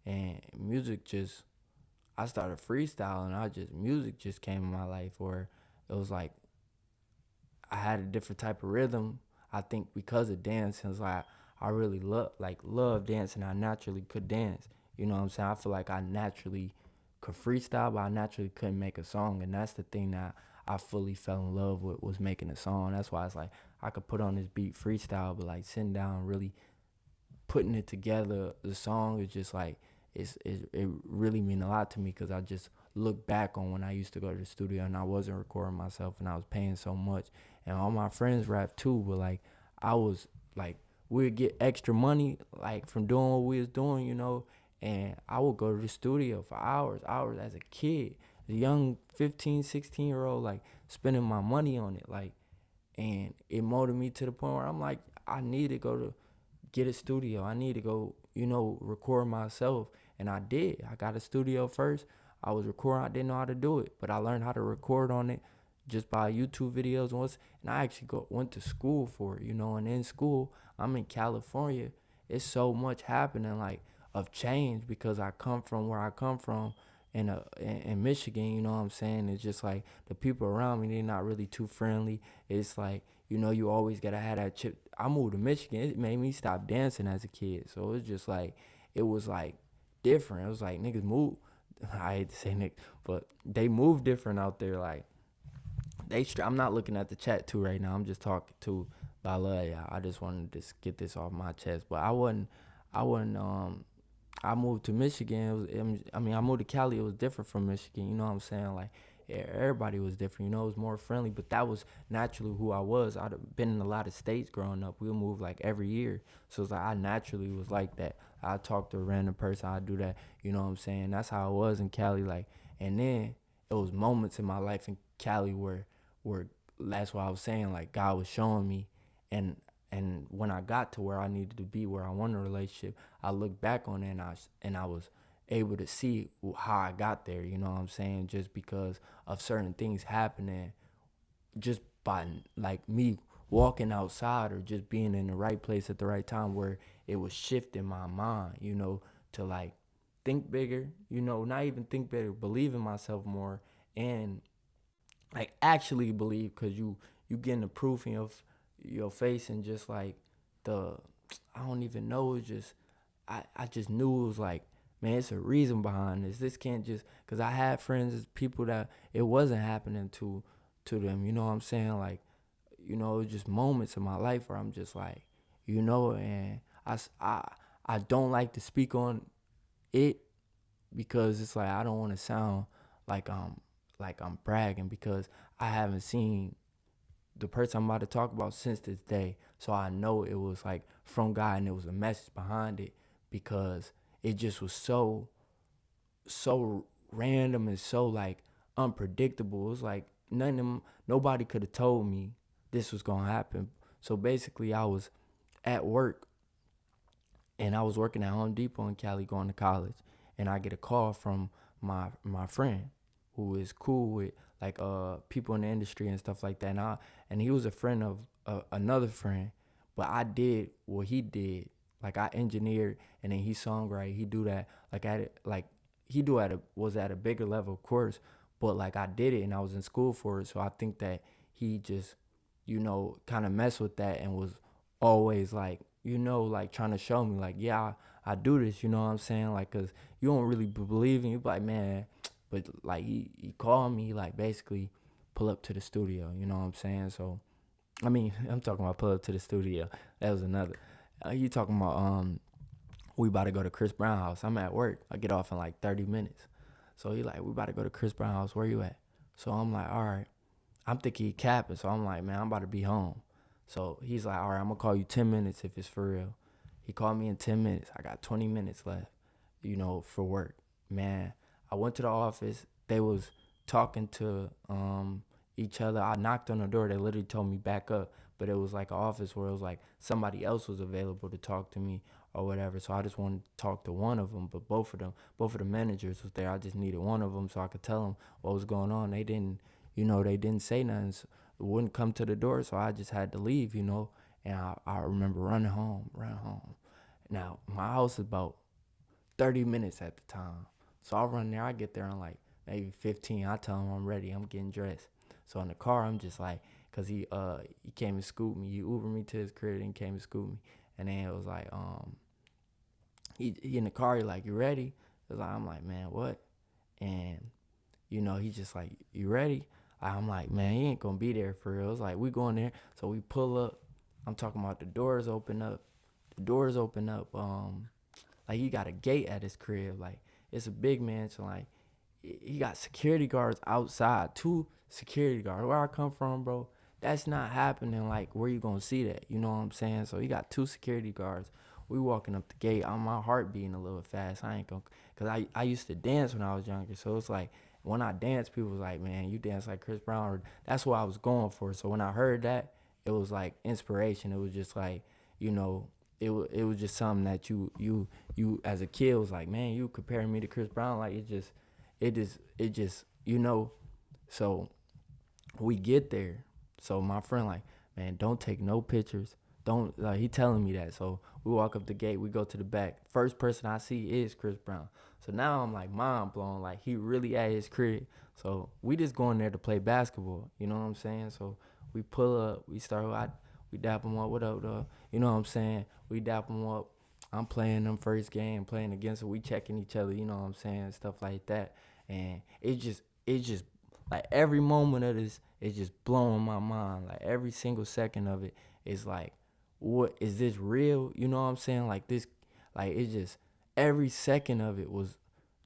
and music just I started freestyling. Music just came in my life where it was like I had a different type of rhythm. I think because of dancing, it's like I really love dancing. I naturally could dance. You know what I'm saying? I feel like I naturally could freestyle, but I naturally couldn't make a song, and that's the thing that I fully fell in love with was making a song. That's why it's like I could put on this beat freestyle, but like sitting down really putting it together, the song is just like it really mean a lot to me because I just look back on when I used to go to the studio and I wasn't recording myself and I was paying so much, and all my friends rap too, but like I was like we'd get extra money like from doing what we was doing, and I would go to the studio for hours as a kid, a young 15, 16-year-old, like spending my money on it, like, and it motivated me to the point where I'm like, I need to go to get a studio. I need to go, record myself. And I did. I got a studio first. I was recording. I didn't know how to do it, but I learned how to record on it just by YouTube videos once. And I actually went to school for it, and in school, I'm in California. It's so much happening, like, of change because I come from where I come from in Michigan, you know what I'm saying? It's just like the people around me, they're not really too friendly. It's like, you always gotta have that chip. I moved to Michigan. It made me stop dancing as a kid. So it's just like, it was like different. It was like niggas move. I hate to say niggas, but they move different out there. Like I'm not looking at the chat too right now. I'm just talking to. But I love y'all. I just wanted to just get this off my chest. But I wasn't. I moved to Michigan. I moved to Cali. It was different from Michigan. You know what I'm saying? Like everybody was different. You know, it was more friendly, but that was naturally who I was. I'd been in a lot of states growing up. We would move like every year, so it's like I naturally was like that. I talk to a random person, I do that. You know what I'm saying? That's how I was in Cali. Like, and then it was moments in my life in Cali where that's why I was saying like God was showing me, and when I got to where I needed to be, where I wanted a relationship, I looked back on it and I was able to see how I got there. You know what I'm saying? Just because of certain things happening, just by like me walking outside or just being in the right place at the right time, where it was shifting my mind, you know, to like think bigger, you know, not even think bigger, believe in myself more, and like actually believe, because you getting the proof in your face, and just like the I don't even know, it's just I just knew it was like, man, it's a reason behind this. This can't just, because I had friends, people that it wasn't happening to them, you know what I'm saying? Like, you know, it was just moments in my life where I'm just like, you know, and I don't like to speak on it, because it's like I don't want to sound like I'm bragging, because I haven't seen the person I'm about to talk about since this day. So I know it was like from God, and there was a message behind it, because it just was so random and so like unpredictable. It was like nobody could have told me this was gonna happen. So basically, I was at work, and I was working at Home Depot in Cali, going to college, and I get a call from my friend, who is cool with like people in the industry and stuff like that, and he was a friend of another friend, but I did what he did. Like, I engineered, and then he songwrite. He do that like at it, like he do at a was at a bigger level, of course, but like I did it and I was in school for it. So I think that he just, you know, kind of messed with that, and was always like, you know, like trying to show me like, yeah, I do this, you know what I'm saying? Like, cause you don't really believe in, you be like, man, but like he called me, like basically pull up to the studio, you know what I'm saying? So I mean, I'm talking about pull up to the studio. That was another. You talking about we about to go to Chris Brown house. I'm at work. I get off in like 30 minutes. So he like, we about to go to Chris Brown house. Where you at? So I'm like, all right. I'm thinking he capping. So I'm like, man, I'm about to be home. So he's like, all right, I'm gonna call you 10 minutes if it's for real. He called me in 10 minutes. I got 20 minutes left, you know, for work. Man, I went to the office. They was talking to each other. I knocked on the door. They literally told me back up, but it was like an office where it was like somebody else was available to talk to me or whatever. So I just wanted to talk to one of them, but both of the managers was there. I just needed one of them so I could tell them what was going on. They didn't, you know, they didn't say nothing. So it wouldn't come to the door, so I just had to leave, you know. And I remember running home. Now, my house is about 30 minutes at the time. So I run there. I get there in like maybe 15. I tell him I'm ready. I'm getting dressed. So in the car, I'm just like, cause he came and scooped me. He Ubered me to his crib and came and scooped me. And then it was like he in the car. He like, you ready? It was like, I'm like, man, what? And you know, he just like, you ready? I'm like, man, he ain't gonna be there for real. It's like, we going there. So we pull up. I'm talking about the doors open up. The doors open up. Like, he got a gate at his crib. Like, it's a big mansion. Like, he got security guards outside. 2 security guards. Where I come from, bro, that's not happening. Like, where you gonna see that? You know what I'm saying? So he got 2 security guards. We walking up the gate. My heart beating a little fast. I ain't gonna, cause I used to dance when I was younger. So it's like, when I dance, people was like, man, you dance like Chris Brown. Or that's what I was going for. So when I heard that, it was like inspiration. It was just like, you know, it was just something that you as a kid was like, man, you comparing me to Chris Brown. Like, it just, you know. So we get there. So my friend like, man, don't take no pictures. Don't, like, he telling me that. So we walk up the gate, we go to the back. First person I see is Chris Brown. So now I'm like mind blown, like he really at his crib. So we just going there to play basketball, you know what I'm saying? So we pull up, we dap him up, what up, though? You know what I'm saying? We dap him up. I'm playing them first game, playing against them. We checking each other, you know what I'm saying? Stuff like that. And it just like every moment of this is just blowing my mind. Like every single second of it is like, what is this real? You know what I'm saying? Like this, like it just every second of it was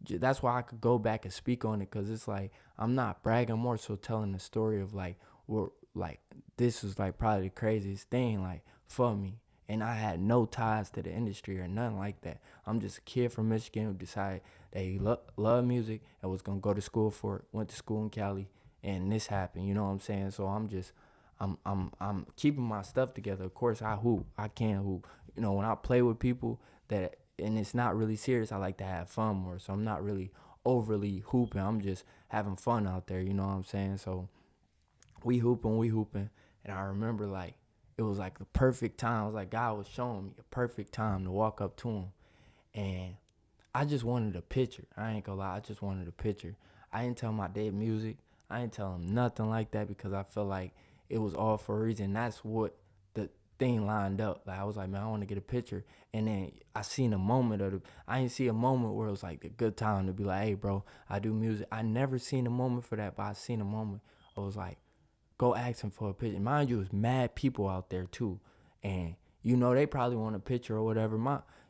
that's why I could go back and speak on it, because it's like I'm not bragging, more so telling the story of like we're like this was like probably the craziest thing like for me, and I had no ties to the industry or nothing like that. I'm just a kid from Michigan who decided that he loved music and was gonna go to school for it. Went to school in Cali, and this happened. You know what I'm saying? So I'm keeping my stuff together. Of course, I hoop. I can hoop. You know, when I play with people that and it's not really serious, I like to have fun more. So I'm not really overly hooping. I'm just having fun out there. You know what I'm saying? So we hooping, and I remember like it was like the perfect time. It was like God was showing me a perfect time to walk up to him, and I just wanted a picture. I ain't gonna lie, I just wanted a picture. I didn't tell him I did music. I didn't tell him nothing like that because I felt like it was all for a reason. That's what the thing lined up. Like I was like, man, I want to get a picture. And then I seen a moment of the. I didn't see a moment where it was like a good time to be like, hey, bro, I do music. I never seen a moment for that, but I seen a moment. I was like, go ask him for a picture. Mind you, it's mad people out there too, and you know they probably want a picture or whatever.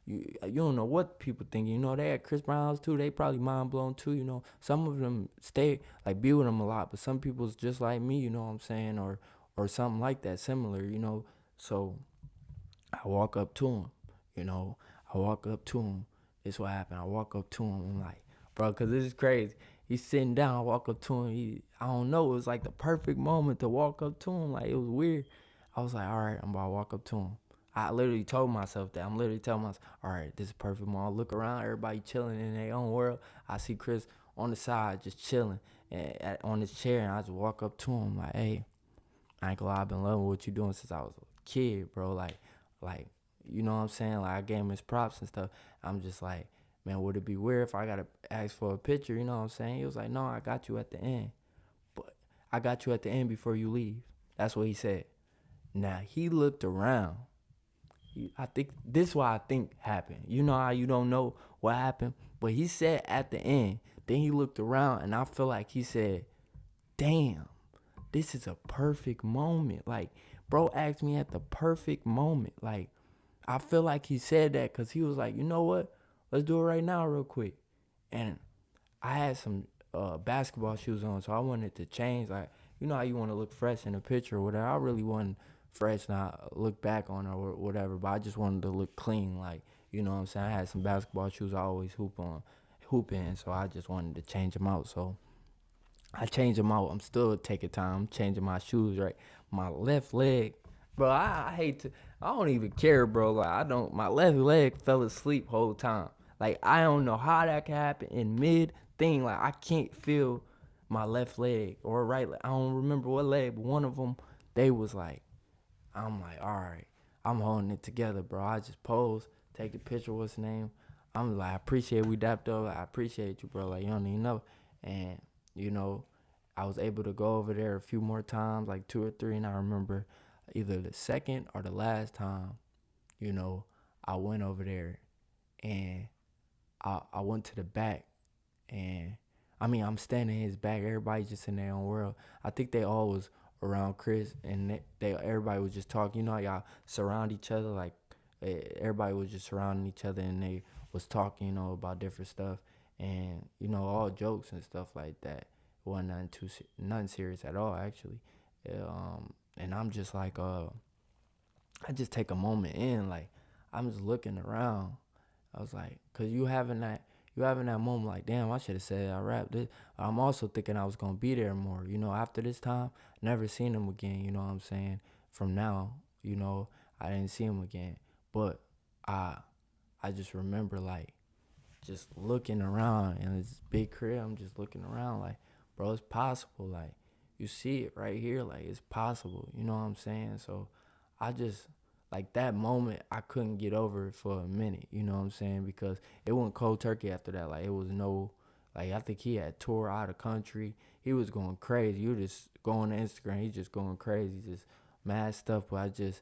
You don't know what people think. You know they at Chris Brown's too. They probably mind blown too. You know some of them stay like be with them a lot, but some people's just like me. You know what I'm saying, or something like that, similar. You know, so I walk up to him. You know, I walk up to him. This what happened. I walk up to him. I'm like, bro, cause this is crazy. He's sitting down. I walk up to him. I don't know. It was like the perfect moment to walk up to him. Like it was weird. I was like, all right, I'm about to walk up to him. I literally told myself that. I'm literally telling myself, all right, this is perfect moment. I look around, everybody chilling in their own world. I see Chris on the side just chilling on his chair, and I just walk up to him like, hey, I ain't gonna lie, I've been loving what you doing since I was a kid, bro. Like, you know what I'm saying? Like, I gave him his props and stuff. I'm just like, man, would it be weird if I gotta ask for a picture? You know what I'm saying? He was like, no, I got you at the end, but I got you at the end before you leave. That's what he said. Now he looked around. I think this is what I think happened. You know how you don't know what happened, but he said at the end. Then he looked around, and I feel like he said, damn, this is a perfect moment. Like, bro asked me at the perfect moment. Like, I feel like he said that because he was like, you know what? Let's do it right now, real quick. And I had some basketball shoes on, so I wanted to change. Like, you know how you want to look fresh in a picture or whatever. I really wasn't fresh, not look back on it or whatever, but I just wanted to look clean. Like, you know what I'm saying? I had some basketball shoes I always hoop in, so I just wanted to change them out. So I changed them out. I'm still taking time. I'm changing my shoes, right? My left leg, bro. I hate to. I don't even care, bro. Like I don't. My left leg fell asleep whole time. Like I don't know how that can happen in mid thing. Like I can't feel my left leg or right leg. I don't remember what leg, but one of them, they was like, I'm like, all right, I'm holding it together, bro. I just pose, take the picture. What's the name? I'm like, I appreciate we dapped up. I appreciate you, bro. Like you don't even know. And you know, I was able to go over there a few more times, like 2 or 3, and I remember either the second or the last time, you know, I went over there and I went to the back and I mean I'm standing in his back. Everybody just in their own world. I think they all was around Chris and they everybody was just talking. You know how y'all surround each other, like everybody was just surrounding each other and they was talking, you know, about different stuff and you know all jokes and stuff like that. It wasn't nothing serious at all actually. And I'm just like I just take a moment in, like I'm just looking around. I was like, cause you having that moment like, damn, I should have said I rapped this. I'm also thinking I was gonna be there more, you know, after this time, never seen him again, you know what I'm saying? From now, you know, I didn't see him again. But I I just remember like just looking around in this big crib. I'm just looking around like, bro, it's possible. Like, you see it right here. Like, it's possible. You know what I'm saying? So, I just like that moment. I couldn't get over it for a minute. You know what I'm saying? Because it went cold turkey after that. Like, it was no. Like I think he had tour out of country. He was going crazy. You just going to Instagram. He's just going crazy, just mad stuff. But I just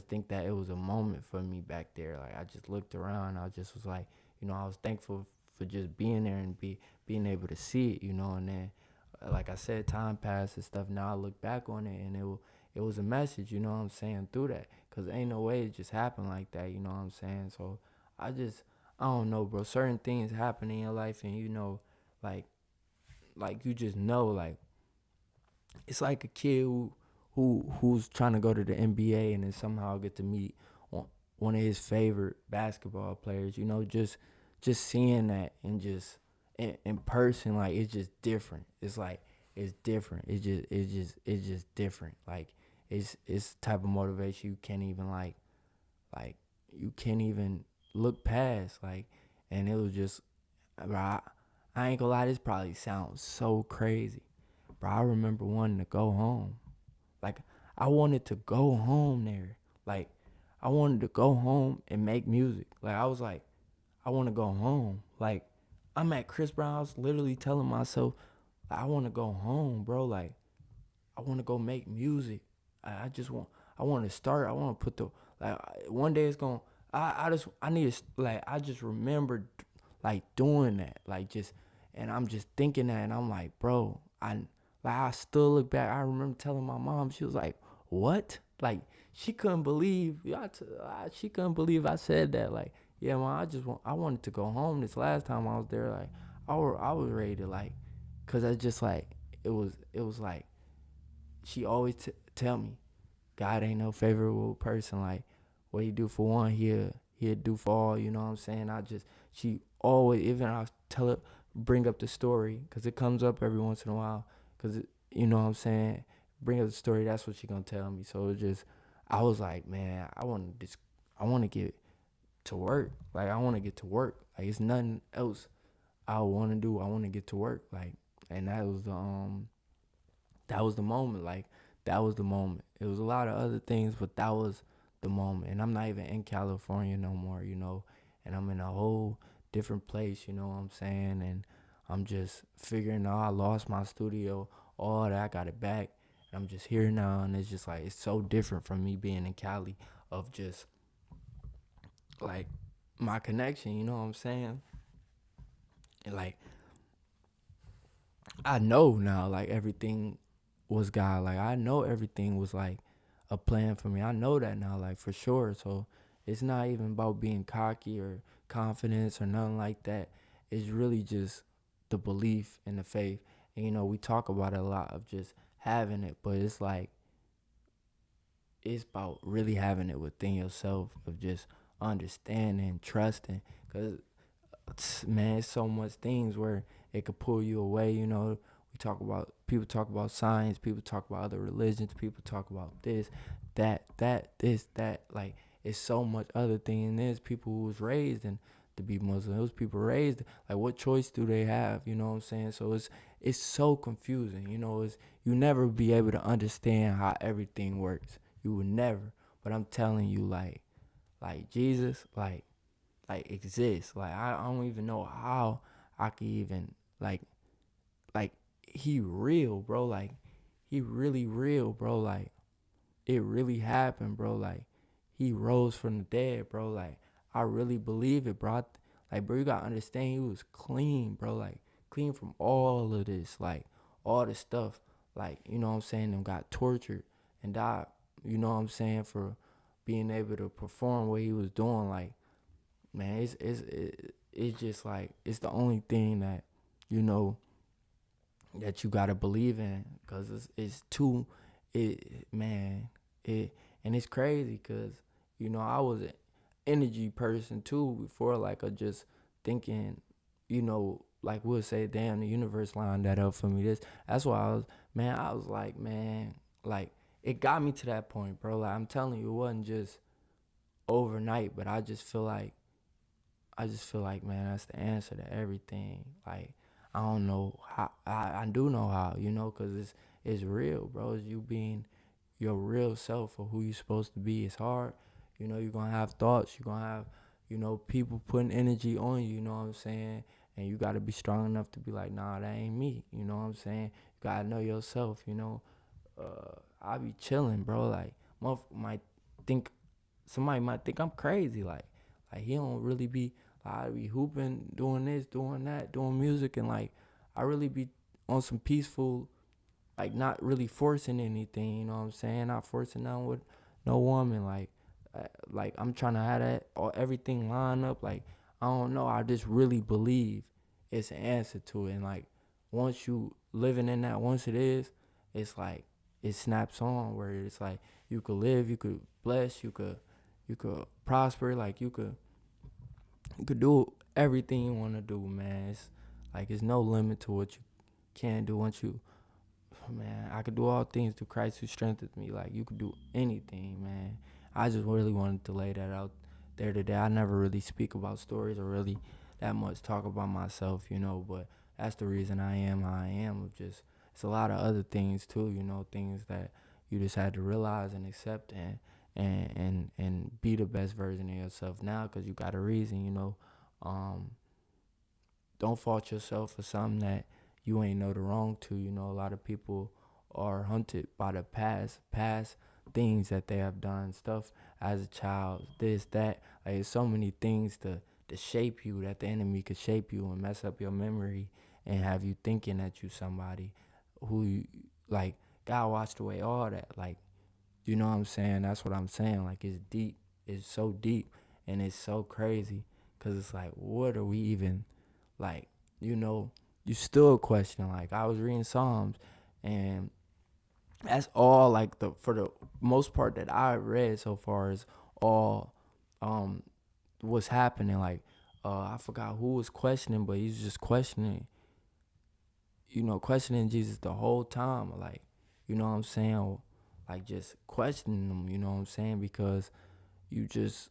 think that it was a moment for me back there. Like I just looked around. I just was like, you know, I was thankful for just being there and being able to see it, you know. And then, like I said, time passed and stuff. Now I look back on it, and it was a message, you know what I'm saying, through that. Cause ain't no way it just happened like that, you know what I'm saying. So I just I don't know, bro. Certain things happen in your life, and like you just know, like it's like a kid who's trying to go to the NBA and then somehow get to meet one of his favorite basketball players. Just seeing that and just in person, like it's just different. It's like it's different. It's just different. Like it's type of motivation you can't even like you can't even look past. Like, and it was just, bro, I ain't gonna lie, this probably sounds so crazy. Bro, I remember wanting to go home. Like, I wanted to go home there. Like, I wanted to go home and make music. Like, I was like, I want to go home. Like, I'm at Chris Brown house literally telling myself, I want to go home, bro. Like, I want to go make music. I just want, I want to start. I want to put the, like, one day it's going to, I need to, like, I just remember, like, doing that. Like, just, and I'm just thinking that, and I'm like, bro, I still look back. I remember telling my mom, she was like, what? Like, she couldn't believe, she couldn't believe I said that. Like, yeah, man, I wanted to go home this last time I was there. Like, I was ready to, like, cause I just, like, it was like, she always tell me, God ain't no favorable person. Like, what he do for one, he'll do for all. You know what I'm saying? She always, even I tell her, bring up the story, cause it comes up every once in a while. Cause you know what I'm saying? Bring up the story. That's what she gonna tell me. So it just, I was like, man, I want to get to work. Like, I want to get to work. Like, it's nothing else I want to do. I want to get to work. Like, and that was the moment. Like, that was the moment. It was a lot of other things, but that was the moment. And I'm not even in California no more, and I'm in a whole different place, you know what I'm saying? And I'm just figuring out, I lost my studio, all that, I got it back. And I'm just here now, and it's just like, it's so different from me being in Cali, of just like my connection, you know what I'm saying? And like, I know now, like, everything was God. Like, I know everything was like a plan for me. I know that now, like, for sure. So it's not even about being cocky or confidence or nothing like that. It's really just the belief and the faith. And we talk about it a lot, of just having it, but it's like, it's about really having it within yourself, of just understanding, trusting. Because man, it's so much things where it could pull you away. People talk about science, people talk about other religions, people talk about this, that. Like, it's so much other thing. And there's people who was raised and to be Muslim. Those people raised, like, what choice do they have? You know what I'm saying? So it's so confusing. You never be able to understand how everything works. You would never. But I'm telling you, like Jesus, like exists. Like, I don't even know how I could even like he real, bro. Like, he really real, bro. Like, it really happened, bro. Like, he rose from the dead, bro. Like, I really believe it, bro. Like, bro, you gotta understand, he was clean, bro. Like, clean from all of this, like, all the stuff. Like, you know what I'm saying? Them got tortured and died. You know what I'm saying? For being able to perform what he was doing. Like, man, it's just like, it's the only thing that you know that you gotta believe in, cause it's too, man, and it's crazy, cause I was an energy person too before, like, of just thinking, like, we'll say, damn, the universe lined that up for me. That's why I was like, man, like, it got me to that point, bro. Like, I'm telling you, it wasn't just overnight, but I just feel like, man, that's the answer to everything. Like, I don't know how. I do know how, because it's real, bro. It's you being your real self, or who you supposed to be. It's hard. You're going to have thoughts. You're going to have, people putting energy on you, you know what I'm saying? And you got to be strong enough to be like, nah, that ain't me. You know what I'm saying? You got to know yourself. I be chilling, bro. Like, think, somebody might think I'm crazy. Like, he don't really be, like, I be hooping, doing this, doing that, doing music, and, like, I really be on some peaceful, like, not really forcing anything, you know what I'm saying? Not forcing nothing with no woman. Like, I'm trying to have that, or everything line up. Like, I don't know. I just really believe it's an answer to it. And like once you living in that, once it is, it's like it snaps on where it's like you could live, you could bless, you could prosper, like you could do everything you want to do, man. It's like there's no limit to what you can do once you, man. I could do all things through Christ who strengthens me. Like you could do anything, man. I just really wanted to lay that out there today. I never really speak about stories or really that much talk about myself, but that's the reason I am how I am. Just it's a lot of other things too, things that you just had to realize and accept and be the best version of yourself now because you got a reason, Um, don't fault yourself for something that you ain't know the wrong to. A lot of people are hunted by the past things that they have done, stuff as a child, this, that. Like, there's so many things to shape you that the enemy could shape you and mess up your memory and have you thinking that you somebody who you, like, God washed away all that. Like, you know what I'm saying? That's what I'm saying. Like, it's deep. It's so deep and it's so crazy because it's like, what are we even like, you know, you still question. Like I was reading Psalms and that's all like the for the most part that I read so far is all um what's happening. Like I forgot who was questioning, but he's just questioning, questioning Jesus the whole time. Like, you know what I'm saying? Like just questioning him, you know what I'm saying? Because you just,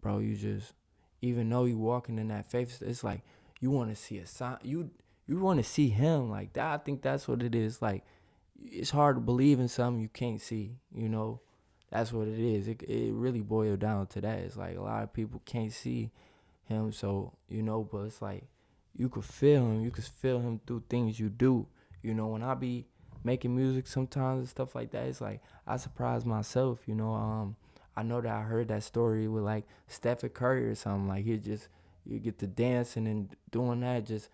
bro, you just, even though you walking in that faith, it's like you want to see a sign. You want to see him like that. I think that's what it is. Like it's hard to believe in something you can't see. That's what it is. It really boiled down to that. It's like a lot of people can't see him, so but it's like you could feel him. You could feel him through things you do. When I be making music sometimes and stuff like that, it's like I surprise myself. I know that I heard that story with like Stephen Curry or something. Like you get to dancing and doing that, just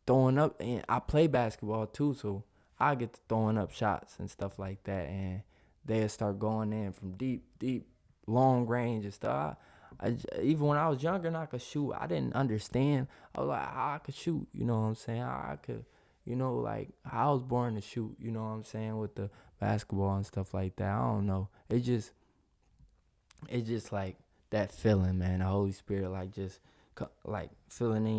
throwing up. And I play basketball too, so I get to throwing up shots and stuff like that. And they'll start going in from deep, long range and stuff. Even when I was younger and I could shoot, I didn't understand. I was like, how I could shoot, you know what I'm saying? How I could, like how I was born to shoot, you know what I'm saying, with the basketball and stuff like that. I don't know. It's just like that feeling, man. The Holy Spirit, like just like feeling in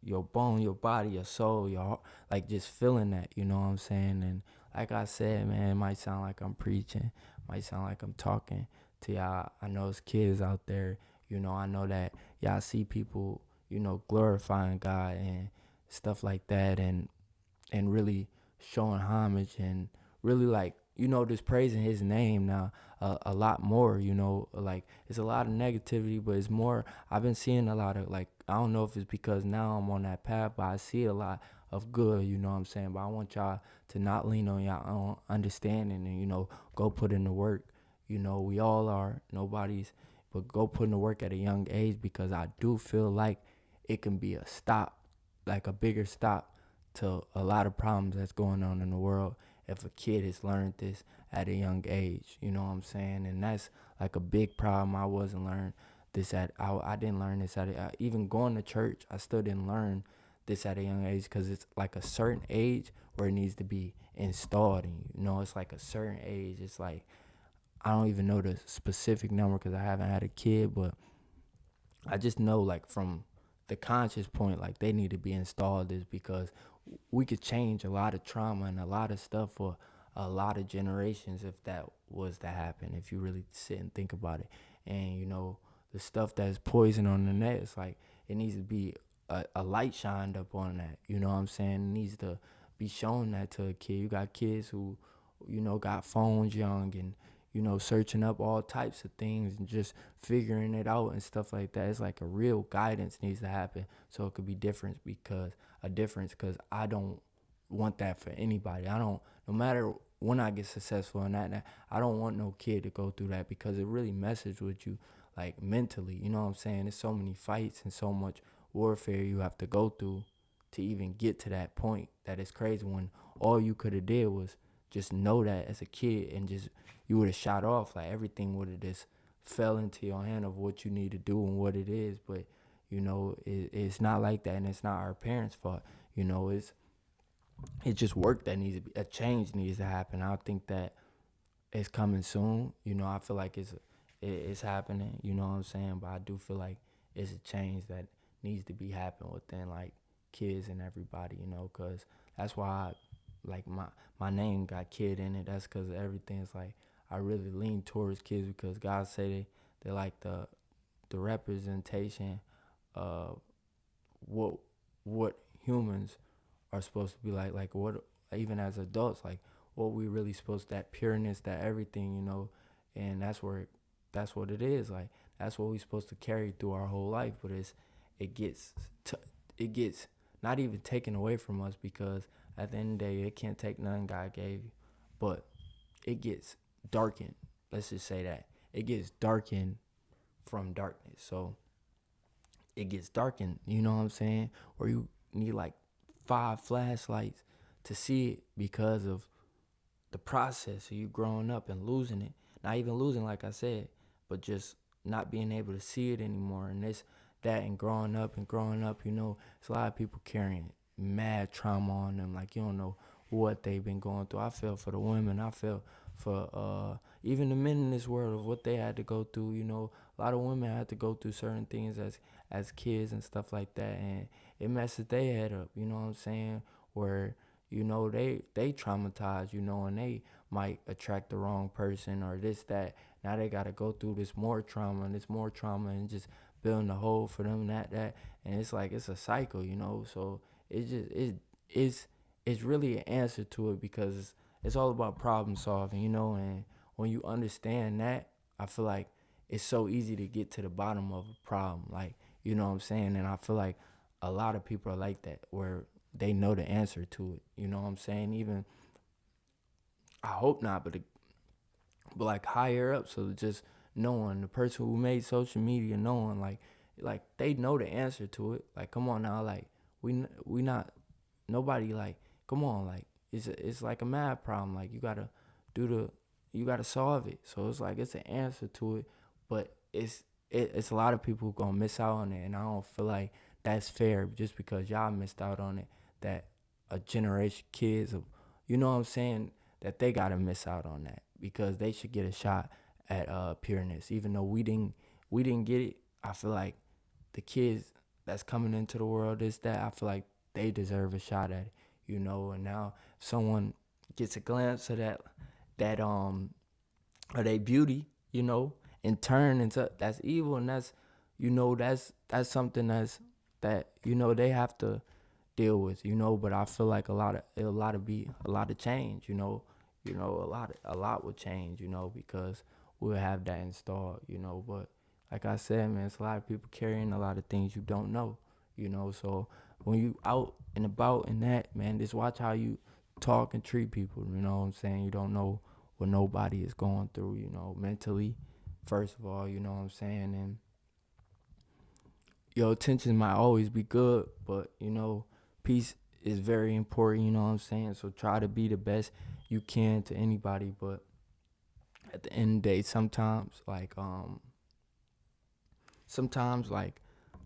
your bone, your body, your soul, your heart, like just feeling that. You know what I'm saying? And like I said, man, it might sound like I'm preaching, might sound like I'm talking to y'all. I know it's kids out there. I know that y'all see people, glorifying God and stuff like that, and really showing homage and really like just praising his name now a lot more. Like it's a lot of negativity, but it's more. I've been seeing a lot of, like, I don't know if it's because now I'm on that path, but I see a lot of good, you know what I'm saying? But I want y'all to not lean on y'all own understanding and go put in the work. We all are, nobody's, but go put in the work at a young age, because I do feel like it can be a stop, like a bigger stop to a lot of problems that's going on in the world if a kid has learned this at a young age. You know what I'm saying? And that's like a big problem. I wasn't learning this I didn't learn this even going to church. I still didn't learn this at a young age, because it's like a certain age where it needs to be installed in you. It's like a certain age. It's like, I don't even know the specific number because I haven't had a kid, but I just know, like, from the conscious point, like they need to be installed, is because we could change a lot of trauma and a lot of stuff for a lot of generations if that was to happen, if you really sit and think about it. And the stuff that's poison on the net, it's like it needs to be a light shined up on that. You know what I'm saying? It needs to be shown that to a kid. You got kids who got phones young and searching up all types of things and just figuring it out and stuff like that. It's like a real guidance needs to happen so it could be because I don't want that for anybody. I don't, no matter when I get successful in that, I don't want no kid to go through that, because it really messes with you, like, mentally. You know what I'm saying? There's so many fights and so much warfare you have to go through to even get to that point, that it's crazy, when all you could have did was just know that as a kid, and just you would have shot off, like everything would have just fell into your hand of what you need to do and what it is. But It's not like that, and it's not our parents' fault. It's just work that needs to be, a change needs to happen. I think that it's coming soon. I feel like it's happening. You know what I'm saying? But I do feel like it's a change that needs to be happening within like kids and everybody. Cause that's why like my name got kid in it. That's cause everything's like I really lean towards kids because God say they like the representation of what humans are supposed to be like what even as adults, like what we really supposed, that pureness, that everything, and that's what it is, like that's what we supposed to carry through our whole life. But it gets t- it gets not even taken away from us, because at the end of the day it can't take nothing God gave you, but it gets darkened. Let's just say that it gets darkened from darkness. So it gets darkened, you know what I'm saying? Or you need like 5 flashlights to see it, because of the process of you growing up and losing it. Not even losing, like I said, but just not being able to see it anymore. And that, and growing up, it's a lot of people carrying mad trauma on them. Like, you don't know what they've been going through. I feel for the women. I feel for even the men in this world, of what they had to go through. A lot of women had to go through certain things as kids and stuff like that, and it messes their head up. You know what I'm saying? Where they traumatized, and they might attract the wrong person or this, that. Now they got to go through this more trauma and just building a hole for them, that. And it's like, it's a cycle, so it's really an answer to it, because it's all about problem solving, and when you understand that, I feel like it's so easy to get to the bottom of a problem, like, you know what I'm saying? And I feel like a lot of people are like that, where they know the answer to it. You know what I'm saying? Even, I hope not, but like higher up. So just knowing, the person who made social media, knowing like they know the answer to it. Like, come on now, like we not, nobody, like, come on, like it's like a math problem. Like, you gotta solve it. So it's like, it's an answer to it, but it's a lot of people who gonna miss out on it, and I don't feel like that's fair, just because y'all missed out on it, that a generation, kids of, you know what I'm saying, that they gotta miss out on that, because they should get a shot at pureness, even though we didn't get it. I feel like the kids that's coming into the world, this, that, I feel like they deserve a shot at it, and now someone gets a glance of that of their beauty, and turn into, that's evil, and that's something that they have to deal with, but I feel like a lot of change, a lot would change, because we'll have that installed, but like I said, man, it's a lot of people carrying a lot of things you don't know, so when you out and about in that, man, just watch how you talk and treat people, you know what I'm saying? You don't know what nobody is going through, mentally, first of all, you know what I'm saying? And your attention might always be good, but peace is very important, you know what I'm saying? So try to be the best you can to anybody, but at the end of the day, sometimes like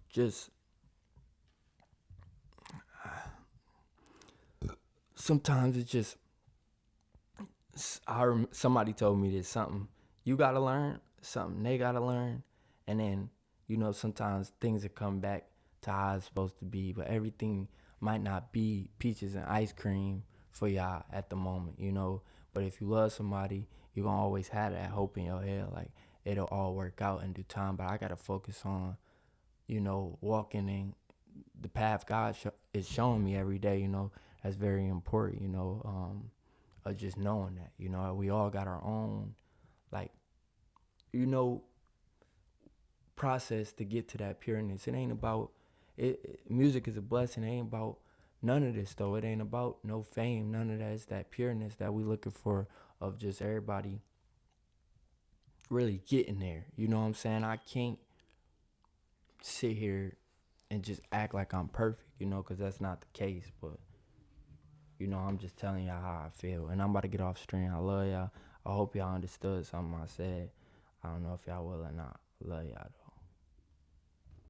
just sometimes it's just, somebody told me this, something you gotta learn, something they gotta learn, and then sometimes things will come back to how it's supposed to be, but everything might not be peaches and ice cream for y'all at the moment, but if you love somebody, you're gonna always have that hope in your head, like it'll all work out in due time. But I gotta focus on walking in the path God is showing me every day, that's very important, of just knowing that, we all got our own, like, process to get to that pureness. It ain't about music is a blessing. It ain't about none of this though. It ain't about no fame, none of that. It's that pureness that we looking for, of just everybody really getting there. You know what I'm saying? I can't sit here and just act like I'm perfect, because that's not the case. But I'm just telling y'all how I feel, and I'm about to get off stream. I love y'all. I hope y'all understood something I said. I don't know if y'all will or not. Love y'all though.